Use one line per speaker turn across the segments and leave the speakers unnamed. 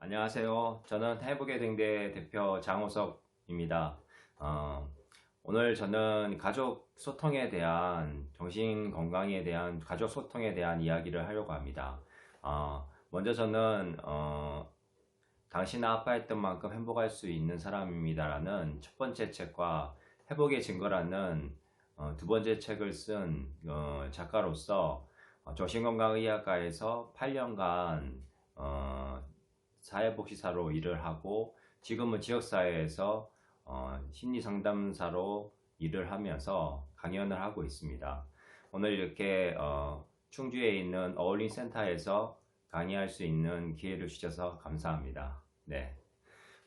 안녕하세요. 저는 해보게 댕대 대표 장호석입니다. 오늘 저는 가족 소통에 대한, 정신 건강에 대한, 가족 소통에 대한 이야기를 하려고 합니다. 먼저 저는 당신은 아파했던 만큼 행복할 수 있는 사람입니다라는 첫 번째 책과 회복의 증거라는 두 번째 책을 쓴 작가로서 정신건강의학과에서 8년간 사회복지사로 일을 하고 지금은 지역사회에서 심리상담사로 일을 하면서 강연을 하고 있습니다. 오늘 이렇게 충주에 있는 어울림센터에서 강의할 수 있는 기회를 주셔서 감사합니다. 네,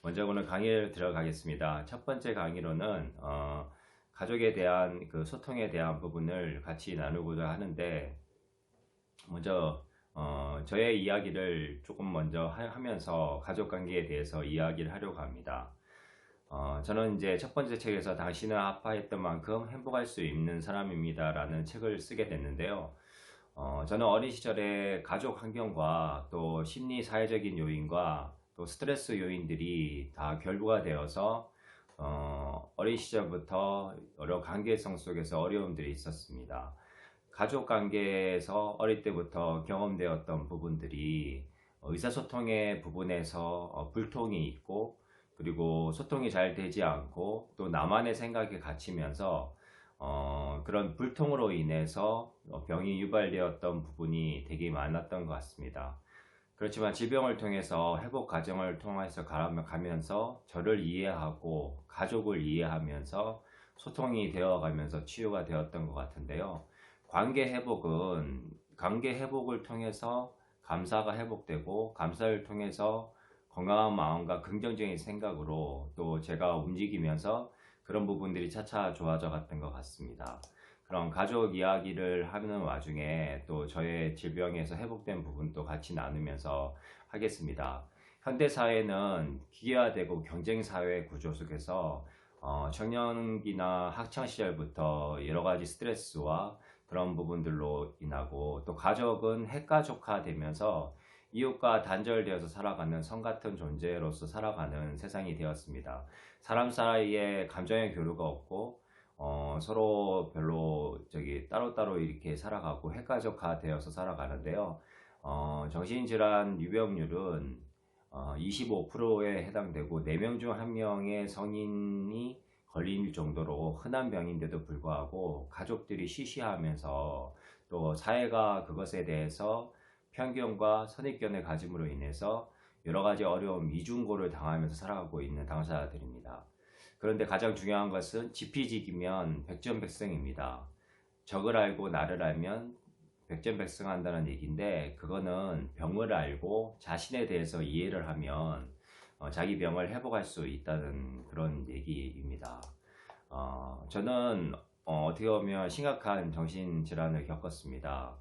먼저 오늘 강의를 들어가겠습니다. 첫 번째 강의로는 가족에 대한 그 소통에 대한 부분을 같이 나누고자 하는데, 먼저 저의 이야기를 조금 먼저 하면서 가족관계에 대해서 이야기를 하려고 합니다. 저는 이제 첫 번째 책에서 당신은 아파했던 만큼 행복할 수 있는 사람입니다 라는 책을 쓰게 됐는데요. 저는 어린 시절에 가족 환경과 또 심리 사회적인 요인과 또 스트레스 요인들이 다 결부가 되어서 어린 시절부터 여러 관계성 속에서 어려움들이 있었습니다. 가족 관계에서 어릴 때부터 경험되었던 부분들이 의사소통의 부분에서 불통이 있고, 그리고 소통이 잘 되지 않고 또 나만의 생각에 갇히면서 그런 불통으로 인해서 병이 유발되었던 부분이 되게 많았던 것 같습니다. 그렇지만 질병을 통해서 회복 과정을 통해서 가면서 저를 이해하고 가족을 이해하면서 소통이 되어가면서 치유가 되었던 것 같은데요. 관계 회복을 통해서 감사가 회복되고, 감사를 통해서 건강한 마음과 긍정적인 생각으로 또 제가 움직이면서 그런 부분들이 차차 좋아져 갔던 것 같습니다. 그럼 가족 이야기를 하는 와중에 또 저의 질병에서 회복된 부분도 같이 나누면서 하겠습니다. 현대사회는 기계화되고 경쟁사회 구조 속에서 청년기나 학창시절부터 여러가지 스트레스와 그런 부분들로 인하고, 또 가족은 핵가족화 되면서 이웃과 단절되어서 살아가는 성 같은 존재로서 살아가는 세상이 되었습니다. 사람 사이에 감정의 교류가 없고 서로 별로 따로따로 이렇게 살아가고 핵가족화 되어서 살아가는데요. 정신질환 유병률은 25%에 해당되고 4명 중 1명의 성인이 걸릴 정도로 흔한 병인데도 불구하고 가족들이 시시하면서 또 사회가 그것에 대해서 편견과 선입견을 가짐으로 인해서 여러 가지 어려움, 이중고를 당하면서 살아가고 있는 당사자들입니다. 그런데 가장 중요한 것은 지피지기면 백전백승입니다. 적을 알고 나를 알면 백전백승한다는 얘기인데, 그거는 병을 알고 자신에 대해서 이해를 하면 자기 병을 회복할 수 있다는 그런 얘기입니다. 저는 어떻게 보면 심각한 정신질환을 겪었습니다.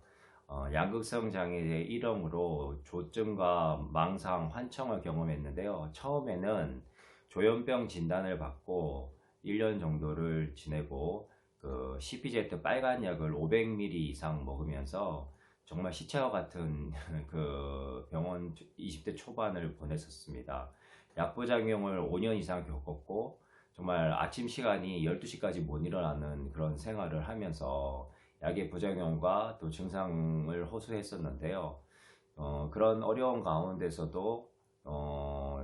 양극성 장애의 일형으로 조증과 망상, 환청을 경험했는데요. 처음에는 조현병 진단을 받고 1년 정도를 지내고 그 CPZ 빨간 약을 500ml 이상 먹으면서 정말 시체와 같은 그 병원 20대 초반을 보냈었습니다. 약부작용을 5년 이상 겪었고, 정말 아침 시간이 12시까지 못 일어나는 그런 생활을 하면서 약의 부작용과 또 증상을 호소했었는데요. 그런 어려운 가운데서도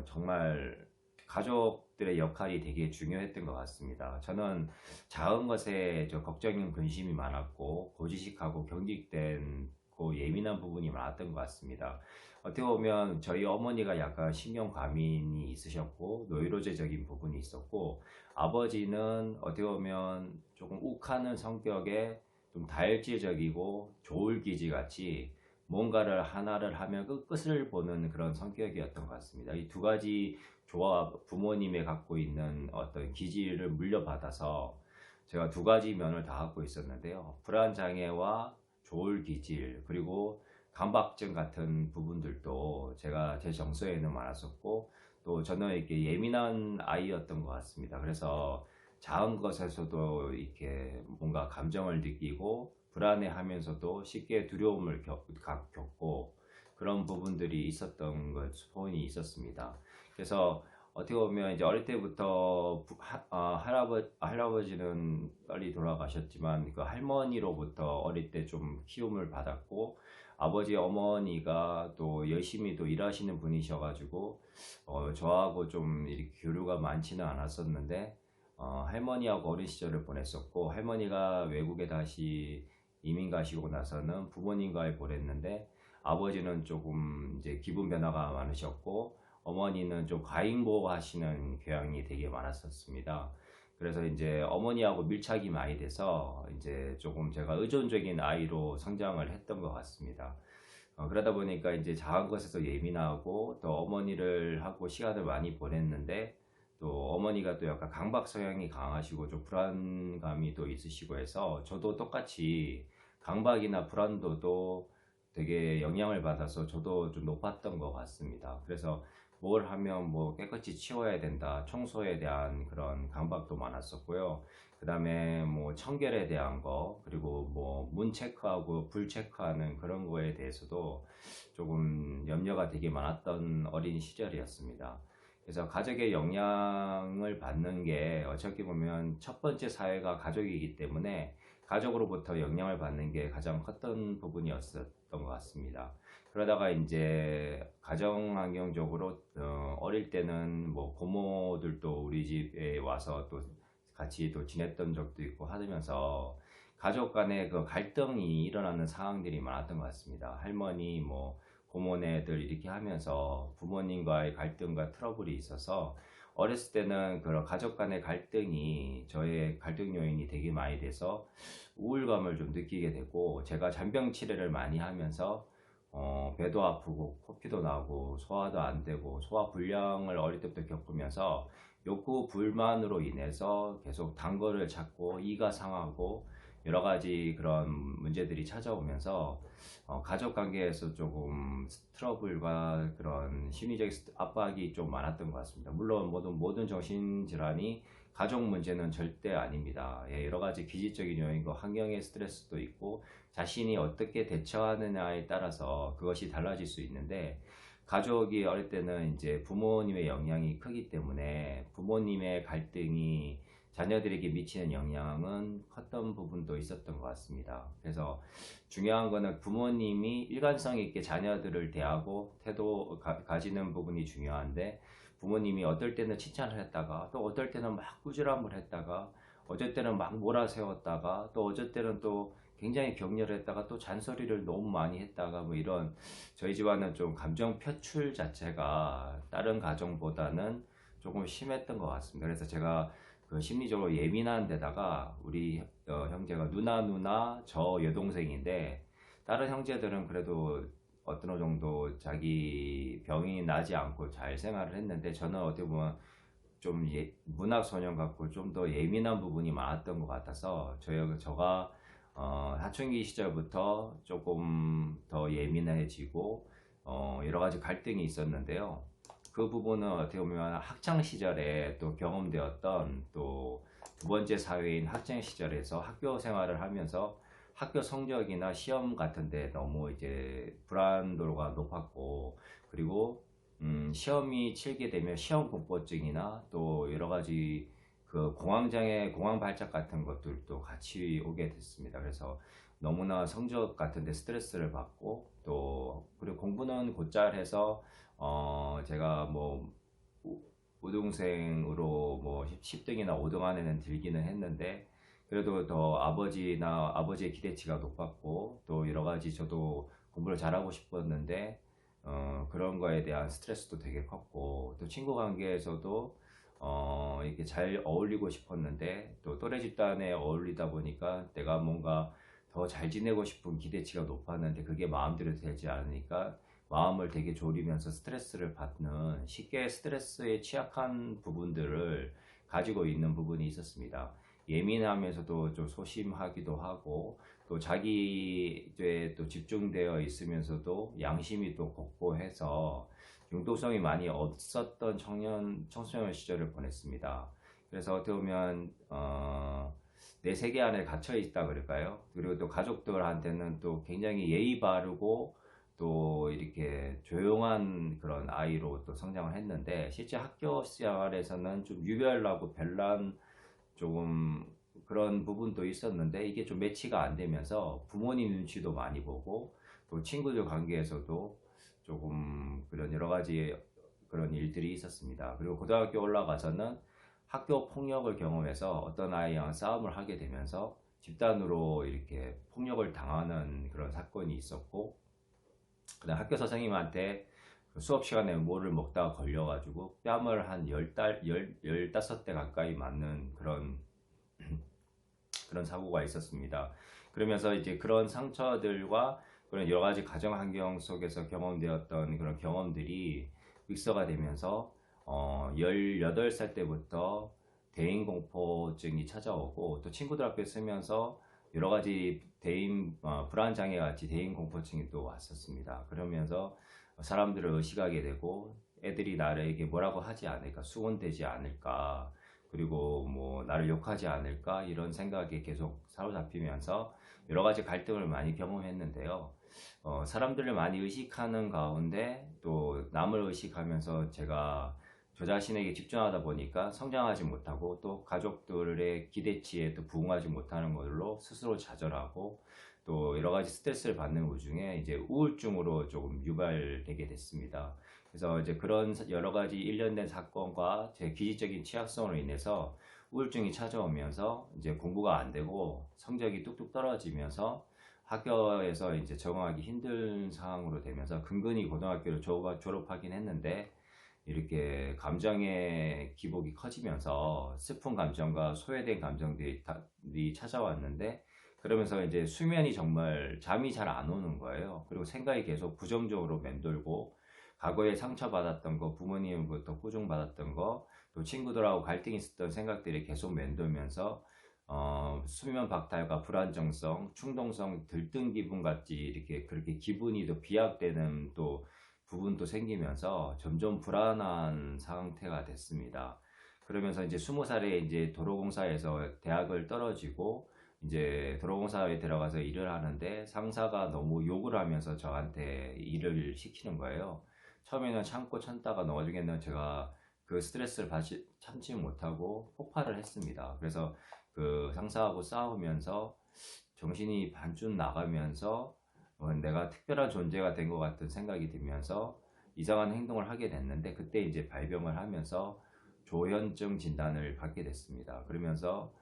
정말 가족들의 역할이 되게 중요했던 것 같습니다. 저는 작은 것에 걱정인 근심이 많았고, 고지식하고 경직되고 예민한 부분이 많았던 것 같습니다. 어떻게 보면 저희 어머니가 약간 신경과민이 있으셨고 노이로제적인 부분이 있었고, 아버지는 어떻게 보면 조금 욱하는 성격에 좀 다혈질적이고 조울기지 같이 뭔가를 하나를 하면 그 끝을 보는 그런 성격이었던 것 같습니다. 이 두 가지 조합, 부모님이 갖고 있는 어떤 기질을 물려받아서 제가 두 가지 면을 다 갖고 있었는데요. 불안장애와 조울기질, 그리고 강박증 같은 부분들도 제가 제 정서에는 많았었고, 또 저는 이렇게 예민한 아이였던 것 같습니다. 그래서 작은 것에서도 이렇게 뭔가 감정을 느끼고 불안해하면서도 쉽게 두려움을 겪고, 그런 부분들이 있었던 것 소원이 있었습니다. 그래서 어떻게 보면 이제 어릴 때부터 할아버지는 빨리 돌아가셨지만 그 할머니로부터 어릴 때 좀 키움을 받았고, 아버지 어머니가 또 열심히 또 일하시는 분이셔가지고 저하고 좀 이렇게 교류가 많지는 않았었는데, 할머니하고 어린 시절을 보냈었고, 할머니가 외국에 다시 이민 가시고 나서는 부모님과의 보냈는데, 아버지는 조금 이제 기분 변화가 많으셨고, 어머니는 좀 과잉보호 하시는 경향이 되게 많았었습니다. 그래서 이제 어머니하고 밀착이 많이 돼서 이제 조금 제가 의존적인 아이로 성장을 했던 것 같습니다. 그러다 보니까 이제 작은 것에서 예민하고, 또 어머니를 하고 시간을 많이 보냈는데, 또 어머니가 또 약간 강박 성향이 강하시고 좀 불안감이 또 있으시고 해서, 저도 똑같이 강박이나 불안도도 되게 영향을 받아서 저도 좀 높았던 것 같습니다. 그래서 뭘 하면 뭐 깨끗이 치워야 된다, 청소에 대한 그런 강박도 많았었고요. 그 다음에 뭐 청결에 대한 거, 그리고 뭐 문 체크하고 불 체크하는 그런 거에 대해서도 조금 염려가 되게 많았던 어린 시절이었습니다. 그래서 가족의 영향을 받는 게 어떻게 보면 첫 번째 사회가 가족이기 때문에 가족으로부터 영향을 받는 게 가장 컸던 부분이었던 것 같습니다. 그러다가 이제 가정 환경적으로 어릴 때는 뭐 고모들도 우리 집에 와서 또 같이 또 지냈던 적도 있고 하면서 가족 간의 그 갈등이 일어나는 상황들이 많았던 것 같습니다. 할머니 뭐 고모네들 이렇게 하면서 부모님과의 갈등과 트러블이 있어서, 어렸을 때는 그런 가족 간의 갈등이 저의 갈등 요인이 되게 많이 돼서 우울감을 좀 느끼게 되고, 제가 잔병 치레를 많이 하면서 배도 아프고 코피도 나고 소화도 안 되고 소화 불량을 어릴 때부터 겪으면서 욕구 불만으로 인해서 계속 단 거를 찾고 이가 상하고 여러 가지 그런 문제들이 찾아오면서 가족 관계에서 조금 트러블과 그런 심리적 압박이 좀 많았던 것 같습니다. 물론 모든 정신질환이 가족 문제는 절대 아닙니다. 예, 여러 가지 기질적인 요인과 환경의 스트레스도 있고 자신이 어떻게 대처하느냐에 따라서 그것이 달라질 수 있는데, 가족이 어릴 때는 이제 부모님의 영향이 크기 때문에 부모님의 갈등이 자녀들에게 미치는 영향은 컸던 부분도 있었던 것 같습니다. 그래서 중요한 거는 부모님이 일관성 있게 자녀들을 대하고 태도 가지는 부분이 중요한데, 부모님이 어떨 때는 칭찬을 했다가 또 어떨 때는 막 꾸지람을 했다가 어쩔 때는 막 몰아세웠다가 또 어쩔 때는 또 굉장히 격렬했다가 또 잔소리를 너무 많이 했다가 뭐 이런, 저희 집안은 좀 감정 표출 자체가 다른 가정보다는 조금 심했던 것 같습니다. 그래서 제가 그 심리적으로 예민한 데다가 우리 형제가 누나 저 여동생인데, 다른 형제들은 그래도 어느 정도 자기 병이 나지 않고 잘 생활을 했는데, 저는 어떻게 보면 좀 문학 소년 같고 좀 더 예민한 부분이 많았던 것 같아서 저가 사춘기 시절부터 조금 더 예민해지고 여러 가지 갈등이 있었는데요. 그 부분은 어떻게 보면 학창 시절에 또 경험되었던, 또 두 번째 사회인 학창 시절에서 학교 생활을 하면서 학교 성적이나 시험 같은데 너무 이제 불안도가 높았고, 그리고 시험이 치게 되면 시험 공포증이나 또 여러 가지 그 공황장애, 공황 발작 같은 것들도 같이 오게 됐습니다. 그래서 너무나 성적 같은데 스트레스를 받고, 또 그리고 공부는 곧잘 해서 제가 뭐 우등생으로 뭐 10등이나 5등 안에는 들기는 했는데, 그래도 더 아버지의 기대치가 높았고, 또 여러 가지 저도 공부를 잘하고 싶었는데 그런 거에 대한 스트레스도 되게 컸고, 또 친구 관계에서도 이렇게 잘 어울리고 싶었는데 또 또래 집단에 어울리다 보니까 내가 뭔가 더 잘 지내고 싶은 기대치가 높았는데 그게 마음대로 되지 않으니까 마음을 되게 졸이면서 스트레스를 받는, 쉽게 스트레스에 취약한 부분들을 가지고 있는 부분이 있었습니다. 예민하면서도 좀 소심하기도 하고, 또 자기에 또 집중되어 있으면서도 양심이 또 곧고해서 융통성이 많이 없었던 청소년 시절을 보냈습니다. 그래서 어떻게 보면 내 세계 안에 갇혀 있다 그럴까요? 그리고 또 가족들한테는 또 굉장히 예의 바르고 또 이렇게 이제 조용한 그런 아이로 또 성장을 했는데, 실제 학교 생활에서는 좀 유별나고 별난 조금 그런 부분도 있었는데, 이게 좀 매치가 안 되면서 부모님 눈치도 많이 보고 또 친구들 관계에서도 조금 그런 여러 가지 그런 일들이 있었습니다. 그리고 고등학교 올라가서는 학교 폭력을 경험해서 어떤 아이랑 싸움을 하게 되면서 집단으로 이렇게 폭력을 당하는 그런 사건이 있었고, 그다음 학교 선생님한테 그 수업 시간에 뭐를 먹다가 걸려가지고 뺨을 한 15대 가까이 맞는 그런 사고가 있었습니다. 그러면서 이제 그런 상처들과 그런 여러 가지 가정 환경 속에서 경험되었던 그런 경험들이 믹서가 되면서 18살 때부터 대인공포증이 찾아오고, 또 친구들 앞에 쓰면서 여러 가지 불안장애 같이 대인공포증이 또 왔었습니다. 그러면서 사람들을 의식하게 되고, 애들이 나에게 뭐라고 하지 않을까, 수군되지 않을까, 그리고 뭐 나를 욕하지 않을까, 이런 생각에 계속 사로잡히면서 여러 가지 갈등을 많이 경험했는데요. 사람들을 많이 의식하는 가운데 또 남을 의식하면서 제가 저 자신에게 집중하다 보니까 성장하지 못하고, 또 가족들의 기대치에 또 부응하지 못하는 걸로 스스로 좌절하고, 또 여러 가지 스트레스를 받는 와중에 이제 우울증으로 조금 유발되게 됐습니다. 그래서 이제 그런 여러 가지 일련된 사건과 제 기질적인 취약성으로 인해서 우울증이 찾아오면서 이제 공부가 안 되고 성적이 뚝뚝 떨어지면서 학교에서 이제 적응하기 힘든 상황으로 되면서 근근히 고등학교를 졸업하긴 했는데, 이렇게 감정의 기복이 커지면서 슬픈 감정과 소외된 감정들이 찾아왔는데, 그러면서 이제 수면이 정말 잠이 잘 안 오는 거예요. 그리고 생각이 계속 부정적으로 맴돌고, 과거에 상처받았던 거, 부모님부터 꾸중받았던 거, 또 친구들하고 갈등이 있었던 생각들이 계속 맴돌면서 수면 박탈과 불안정성, 충동성, 들뜬 기분 같이 이렇게 그렇게 기분이 더 비약되는 또 부분도 생기면서 점점 불안한 상태가 됐습니다. 그러면서 이제 20살에 이제 도로공사에서 대학을 떨어지고 이제 도로공사에 들어가서 일을 하는데, 상사가 너무 욕을 하면서 저한테 일을 시키는 거예요. 처음에는 참고 참다가 나중에는 제가 그 스트레스를 참지 못하고 폭발을 했습니다. 그래서 그 상사하고 싸우면서 정신이 반쯤 나가면서 내가 특별한 존재가 된 것 같은 생각이 들면서 이상한 행동을 하게 됐는데, 그때 이제 발병을 하면서 조현증 진단을 받게 됐습니다. 그러면서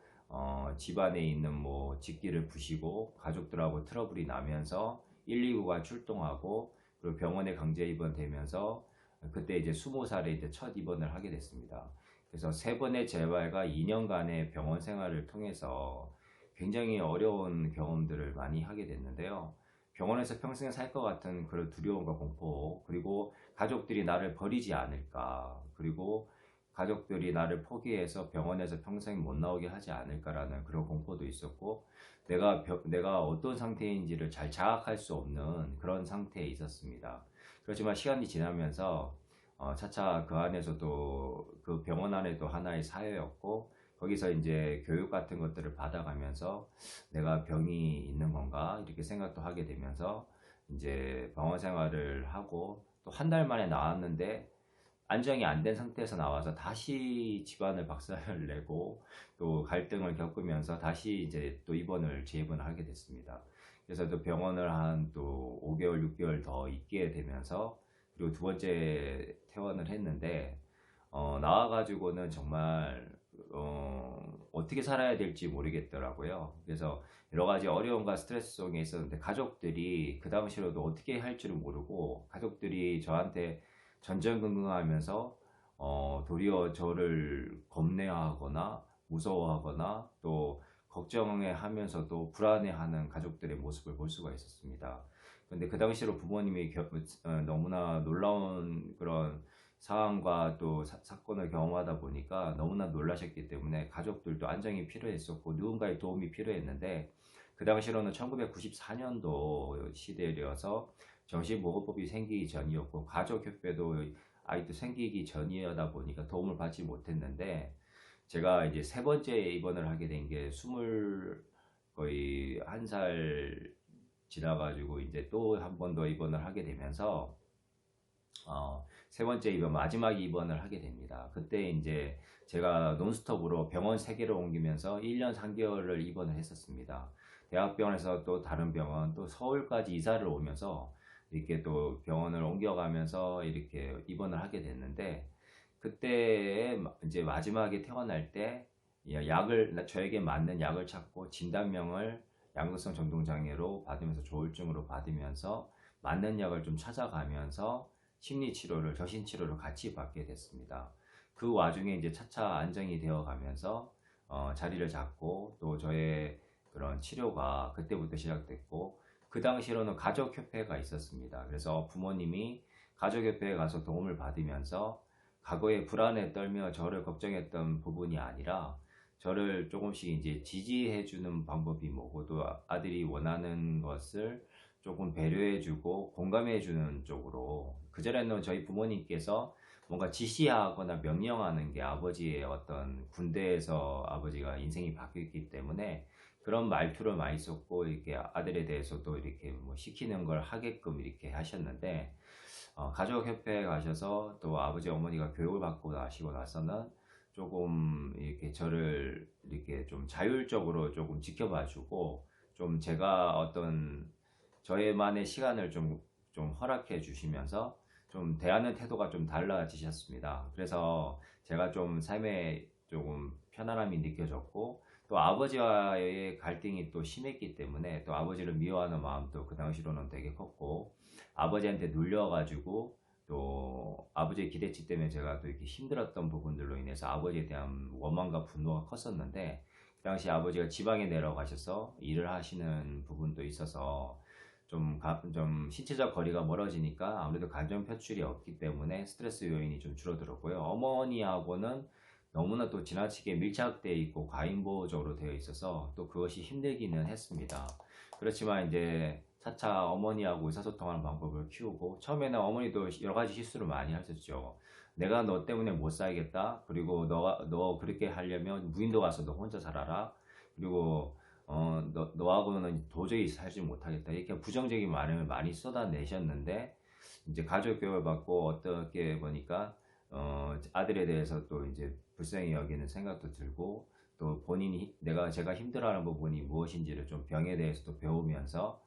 집안에 있는 뭐 집기를 부시고 가족들하고 트러블이 나면서 119가 출동하고, 그리고 병원에 강제 입원되면서 그때 이제 20살에 이제 첫 입원을 하게 됐습니다. 그래서 3번의 재활과 2년간의 병원 생활을 통해서 굉장히 어려운 경험들을 많이 하게 됐는데요. 병원에서 평생 살 것 같은 그런 두려움과 공포, 그리고 가족들이 나를 버리지 않을까, 그리고 가족들이 나를 포기해서 병원에서 평생 못 나오게 하지 않을까라는 그런 공포도 있었고, 내가 어떤 상태인지를 잘 자각할 수 없는 그런 상태에 있었습니다. 그렇지만 시간이 지나면서 차차 그 안에서도 그 병원 안에도 하나의 사회였고, 거기서 이제 교육 같은 것들을 받아가면서 내가 병이 있는 건가 이렇게 생각도 하게 되면서 이제 병원 생활을 하고, 또 한 달 만에 나왔는데 안정이 안 된 상태에서 나와서 다시 집안을 박살을 내고 또 갈등을 겪으면서 다시 이제 또 재입원을 하게 됐습니다. 그래서 또 병원을 한 또 5개월, 6개월 더 있게 되면서, 그리고 두 번째 퇴원을 했는데, 나와가지고는 정말 어떻게 살아야 될지 모르겠더라고요. 그래서 여러 가지 어려움과 스트레스 속에 있었는데, 가족들이 그 당시로도 어떻게 할 줄을 모르고, 가족들이 저한테 전전긍긍하면서 도리어 저를 겁내하거나 무서워하거나 또 걱정해 하면서도 불안해하는 가족들의 모습을 볼 수가 있었습니다. 근데 그 당시로 부모님이 너무나 놀라운 그런 상황과 또 사건을 경험하다 보니까 너무나 놀라셨기 때문에 가족들도 안정이 필요했었고 누군가의 도움이 필요했는데, 그 당시로는 1994년도 시대여서 정신보호법이 생기기 전이었고 가족협회도 아이도 생기기 전이다 보니까 도움을 받지 못했는데, 제가 이제 3번째 입원을 하게 된 게 거의 1살 지나가지고 이제 또 한 번 더 입원을 하게 되면서 세 번째 입원, 마지막 입원을 하게 됩니다. 그때 이제 제가 논스톱으로 병원 3개를 옮기면서 1년 3개월을 입원을 했었습니다. 대학병원에서 또 다른 병원, 또 서울까지 이사를 오면서 이렇게 또 병원을 옮겨가면서 이렇게 입원을 하게 됐는데, 그때 이제 마지막에 퇴원할 때 저에게 맞는 약을 찾고 진단명을 양극성 전동장애로 받으면서 조울증으로 받으면서 맞는 약을 좀 찾아가면서 심리치료를, 정신치료를 같이 받게 됐습니다. 그 와중에 이제 차차 안정이 되어 가면서 자리를 잡고, 또 저의 그런 치료가 그때부터 시작됐고, 그 당시로는 가족협회가 있었습니다. 그래서 부모님이 가족협회에 가서 도움을 받으면서 과거에 불안에 떨며 저를 걱정했던 부분이 아니라 저를 조금씩 이제 지지해주는 방법이 뭐고, 또 아들이 원하는 것을 조금 배려해주고 공감해주는 쪽으로, 그전에는 저희 부모님께서 뭔가 지시하거나 명령하는 게 아버지의 어떤, 군대에서 아버지가 인생이 바뀌었기 때문에 그런 말투를 많이 썼고, 이렇게 아들에 대해서도 이렇게 뭐 시키는 걸 하게끔 이렇게 하셨는데, 가족협회에 가셔서 또 아버지 어머니가 교육을 받고 나시고 나서는 조금 이렇게 저를 이렇게 좀 자율적으로 조금 지켜봐주고, 좀 제가 어떤 저의만의 시간을 좀 허락해 주시면서 좀 대하는 태도가 좀 달라지셨습니다. 그래서 제가 좀 삶에 조금 편안함이 느껴졌고, 또 아버지와의 갈등이 또 심했기 때문에 또 아버지를 미워하는 마음도 그 당시로는 되게 컸고, 아버지한테 눌려가지고 또 아버지의 기대치 때문에 제가 또 이렇게 힘들었던 부분들로 인해서 아버지에 대한 원망과 분노가 컸었는데, 그 당시 아버지가 지방에 내려가셔서 일을 하시는 부분도 있어서 좀 신체적 거리가 멀어지니까 아무래도 감정 표출이 없기 때문에 스트레스 요인이 좀 줄어들었고요. 어머니하고는 너무나 또 지나치게 밀착되어 있고 과잉보호적으로 되어 있어서 또 그것이 힘들기는 했습니다. 그렇지만 이제 차차 어머니하고 의사소통하는 방법을 키우고, 처음에는 어머니도 여러 가지 실수를 많이 하셨죠. 내가 너 때문에 못 살겠다. 그리고 너 그렇게 하려면 무인도 가서 너 혼자 살아라. 그리고 너하고는 도저히 살지 못하겠다. 이렇게 부정적인 말을 많이 쏟아내셨는데, 이제 가족 교육을 받고 어떻게 보니까 아들에 대해서 또 이제 불쌍히 여기는 생각도 들고, 또 본인이 제가 힘들어하는 부분이 무엇인지를 좀 병에 대해서도 배우면서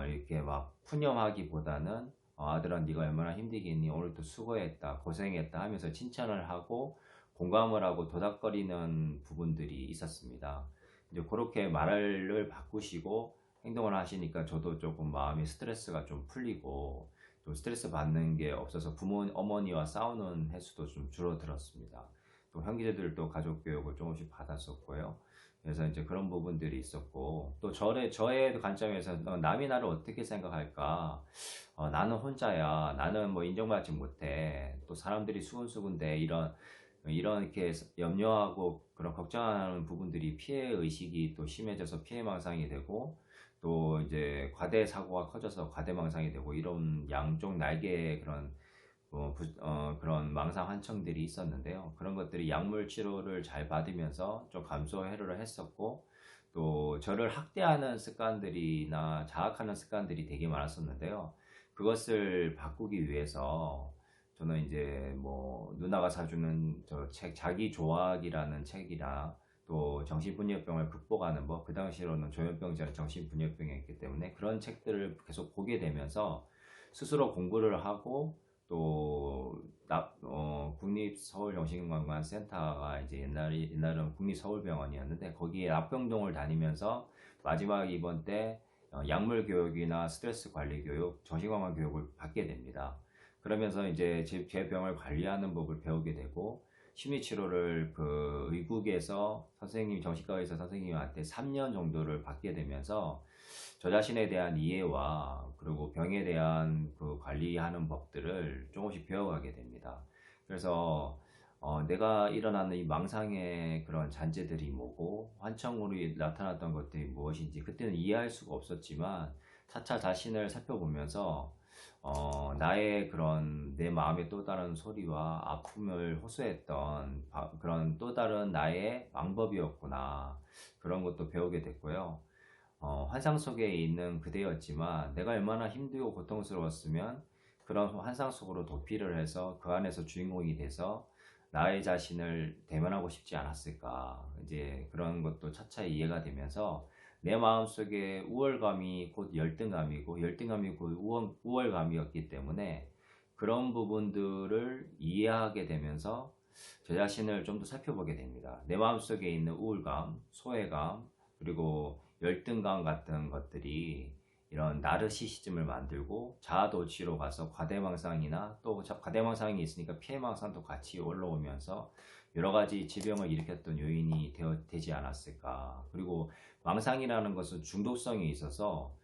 이렇게 막 푸념하기보다는 아들아 네가 얼마나 힘들겠니, 오늘도 수고했다, 고생했다 하면서 칭찬을 하고 공감을 하고 도닥거리는 부분들이 있었습니다. 이제 그렇게 말을 바꾸시고 행동을 하시니까 저도 조금 마음의 스트레스가 좀 풀리고, 또 스트레스 받는 게 없어서 어머니와 싸우는 횟수도 좀 줄어들었습니다. 또 형제들도 가족 교육을 조금씩 받았었고요. 그래서 이제 그런 부분들이 있었고, 또 저의 관점에서 남이 나를 어떻게 생각할까? 나는 혼자야. 나는 뭐 인정받지 못해. 또 사람들이 수군수군데, 이렇게 염려하고 그런 걱정하는 부분들이 피해 의식이 또 심해져서 피해망상이 되고, 또 이제 과대 사고가 커져서 과대망상이 되고, 이런 양쪽 날개의 그런 망상 환청들이 있었는데요. 그런 것들이 약물 치료를 잘 받으면서 좀 감소 해로를 했었고, 또 저를 학대하는 습관들이나 자학하는 습관들이 되게 많았었는데요. 그것을 바꾸기 위해서 저는 이제 뭐 누나가 사주는 저 책, 자기 조학이라는 책이나, 또 정신분열병을 극복하는 법, 그 당시로는 조현병자는 정신분열병이었기 때문에 그런 책들을 계속 보게 되면서 스스로 공부를 하고, 또 국립서울정신건강센터가 이제 옛날은 국립서울병원이었는데, 거기에 납병동을 다니면서 마지막 입원 때 약물 교육이나 스트레스 관리 교육, 정신건강 교육을 받게 됩니다. 그러면서 이제 제 병을 관리하는 법을 배우게 되고, 심리치료를 그 의국에서 정신과에서 선생님한테 3년 정도를 받게 되면서 저 자신에 대한 이해와 그리고 병에 대한 그 관리하는 법들을 조금씩 배워가게 됩니다. 그래서 내가 일어나는 이 망상의 그런 잔재들이 뭐고, 환청으로 나타났던 것들이 무엇인지 그때는 이해할 수가 없었지만, 차차 자신을 살펴보면서 나의 그런 내 마음의 또 다른 소리와 아픔을 호소했던 그런 또 다른 나의 방법이었구나, 그런 것도 배우게 됐고요. 환상 속에 있는 그대였지만 내가 얼마나 힘들고 고통스러웠으면 그런 환상 속으로 도피를 해서 그 안에서 주인공이 돼서 나의 자신을 대면하고 싶지 않았을까. 이제 그런 것도 차차 이해가 되면서 내 마음속에 우월감이 곧 열등감이고 열등감이 곧 우월감이었기 때문에 그런 부분들을 이해하게 되면서 제 자신을 좀 더 살펴보게 됩니다. 내 마음속에 있는 우울감, 소외감, 그리고 열등감 같은 것들이 이런 나르시시즘을 만들고 자아도취로 가서 과대망상이나 또 과대망상이 있으니까 피해망상도 같이 올라오면서 여러 가지 질병을 일으켰던 요인이 되지 않았을까. 그리고 망상이라는 것은 중독성이 있어서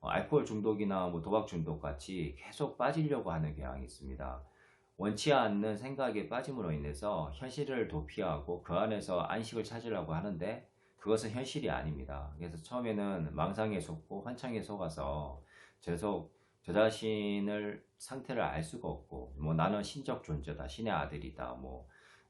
알코올 중독이나 뭐 도박 중독 같이 계속 빠지려고 하는 경향이 있습니다. 원치 않는 생각에 빠짐으로 인해서 현실을 도피하고 그 안에서 안식을 찾으려고 하는데 그것은 현실이 아닙니다. 그래서 처음에는 망상에 속고 환청에 속아서 계속 저 자신을 상태를 알 수가 없고 뭐 나는 신적 존재다, 신의 아들이다,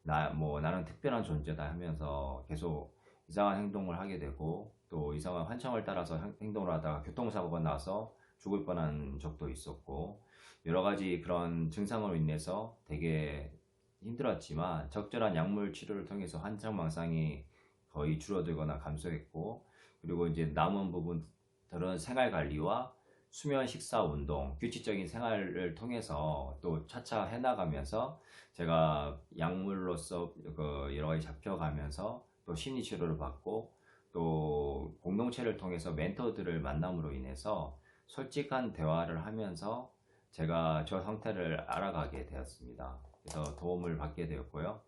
나는 특별한 존재다 하면서 계속 이상한 행동을 하게 되고 또 이상한 환청을 따라서 행동을 하다가 교통사고가 나서 죽을 뻔한 적도 있었고 여러 가지 그런 증상으로 인해서 되게 힘들었지만 적절한 약물 치료를 통해서 환청망상이 거의 줄어들거나 감소했고 그리고 이제 남은 부분들은 생활 관리와 수면, 식사, 운동, 규칙적인 생활을 통해서 또 차차 해나가면서 제가 약물로서 그 여러 가지 잡혀가면서 또 심리 치료를 받고 또 공동체를 통해서 멘토들을 만남으로 인해서 솔직한 대화를 하면서 제가 저 상태를 알아가게 되었습니다. 그래서 도움을 받게 되었고요.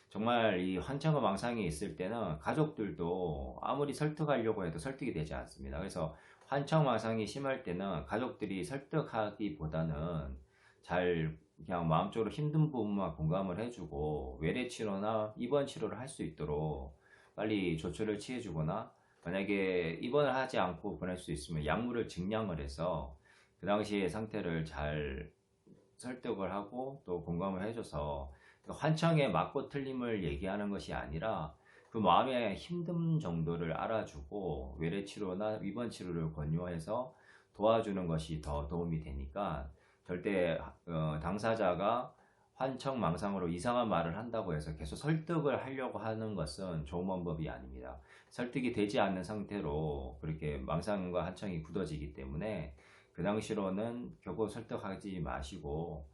정말 이 환청과 망상이 있을 때는 가족들도 아무리 설득하려고 해도 설득이 되지 않습니다. 그래서 환청 망상이 심할 때는 가족들이 설득하기보다는 잘 그냥 마음적으로 힘든 부분만 공감을 해주고 외래 치료나 입원 치료를 할 수 있도록 빨리 조처를 취해주거나 만약에 입원을 하지 않고 보낼 수 있으면 약물을 증량을 해서 그 당시의 상태를 잘 설득을 하고 또 공감을 해줘서 환청에 맞고 틀림을 얘기하는 것이 아니라 그 마음의 힘든 정도를 알아주고 외래치료나 입원치료를 권유해서 도와주는 것이 더 도움이 되니까 절대 당사자가 환청망상으로 이상한 말을 한다고 해서 계속 설득을 하려고 하는 것은 좋은 방법이 아닙니다. 설득이 되지 않는 상태로 그렇게 망상과 환청이 굳어지기 때문에 그 당시로는 결국 설득하지 마시고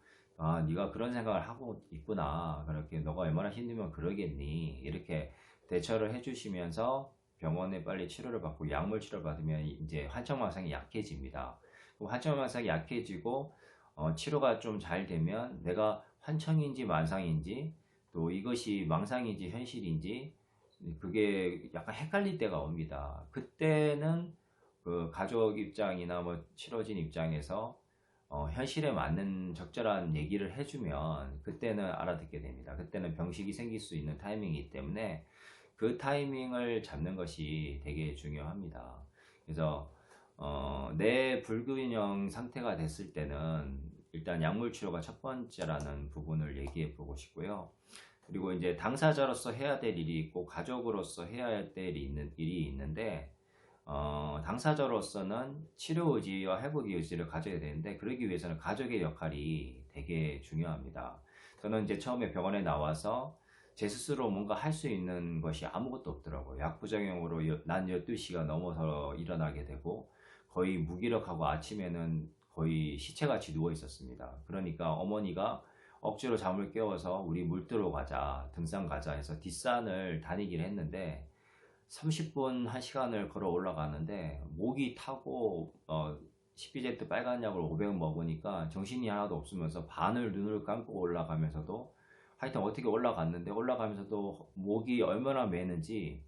네가 그런 생각을 하고 있구나. 그렇게 너가 얼마나 힘들면 그러겠니. 이렇게 대처를 해주시면서 병원에 빨리 치료를 받고 약물 치료를 받으면 이제 환청망상이 약해집니다. 환청망상이 약해지고 치료가 좀 잘 되면 내가 환청인지 만상인지 또 이것이 망상인지 현실인지 그게 약간 헷갈릴 때가 옵니다. 그때는 그 가족 입장이나 뭐 치료진 입장에서 현실에 맞는 적절한 얘기를 해주면 그때는 알아듣게 됩니다. 그때는 병식이 생길 수 있는 타이밍이기 때문에 그 타이밍을 잡는 것이 되게 중요합니다. 그래서 내 불균형 상태가 됐을 때는 일단 약물 치료가 첫 번째라는 부분을 얘기해 보고 싶고요. 그리고 이제 당사자로서 해야 될 일이 있고 가족으로서 해야 될 일이 있는데 당사자로서는 치료 의지와 회복 의지를 가져야 되는데 그러기 위해서는 가족의 역할이 되게 중요합니다. 저는 이제 처음에 병원에 나와서 제 스스로 뭔가 할 수 있는 것이 아무것도 없더라고요. 약부작용으로 난 12시가 넘어서 일어나게 되고 거의 무기력하고 아침에는 거의 시체같이 누워 있었습니다. 그러니까 어머니가 억지로 잠을 깨워서 우리 물들어 가자, 등산 가자 해서 뒷산을 다니기를 했는데 30분, 1시간을 걸어 올라가는데 목이 타고 시피제트 빨간 약을 500원 먹으니까 정신이 하나도 없으면서 반을 눈을 감고 올라가면서도 하여튼 어떻게 올라갔는데 올라가면서도 목이 얼마나 매는지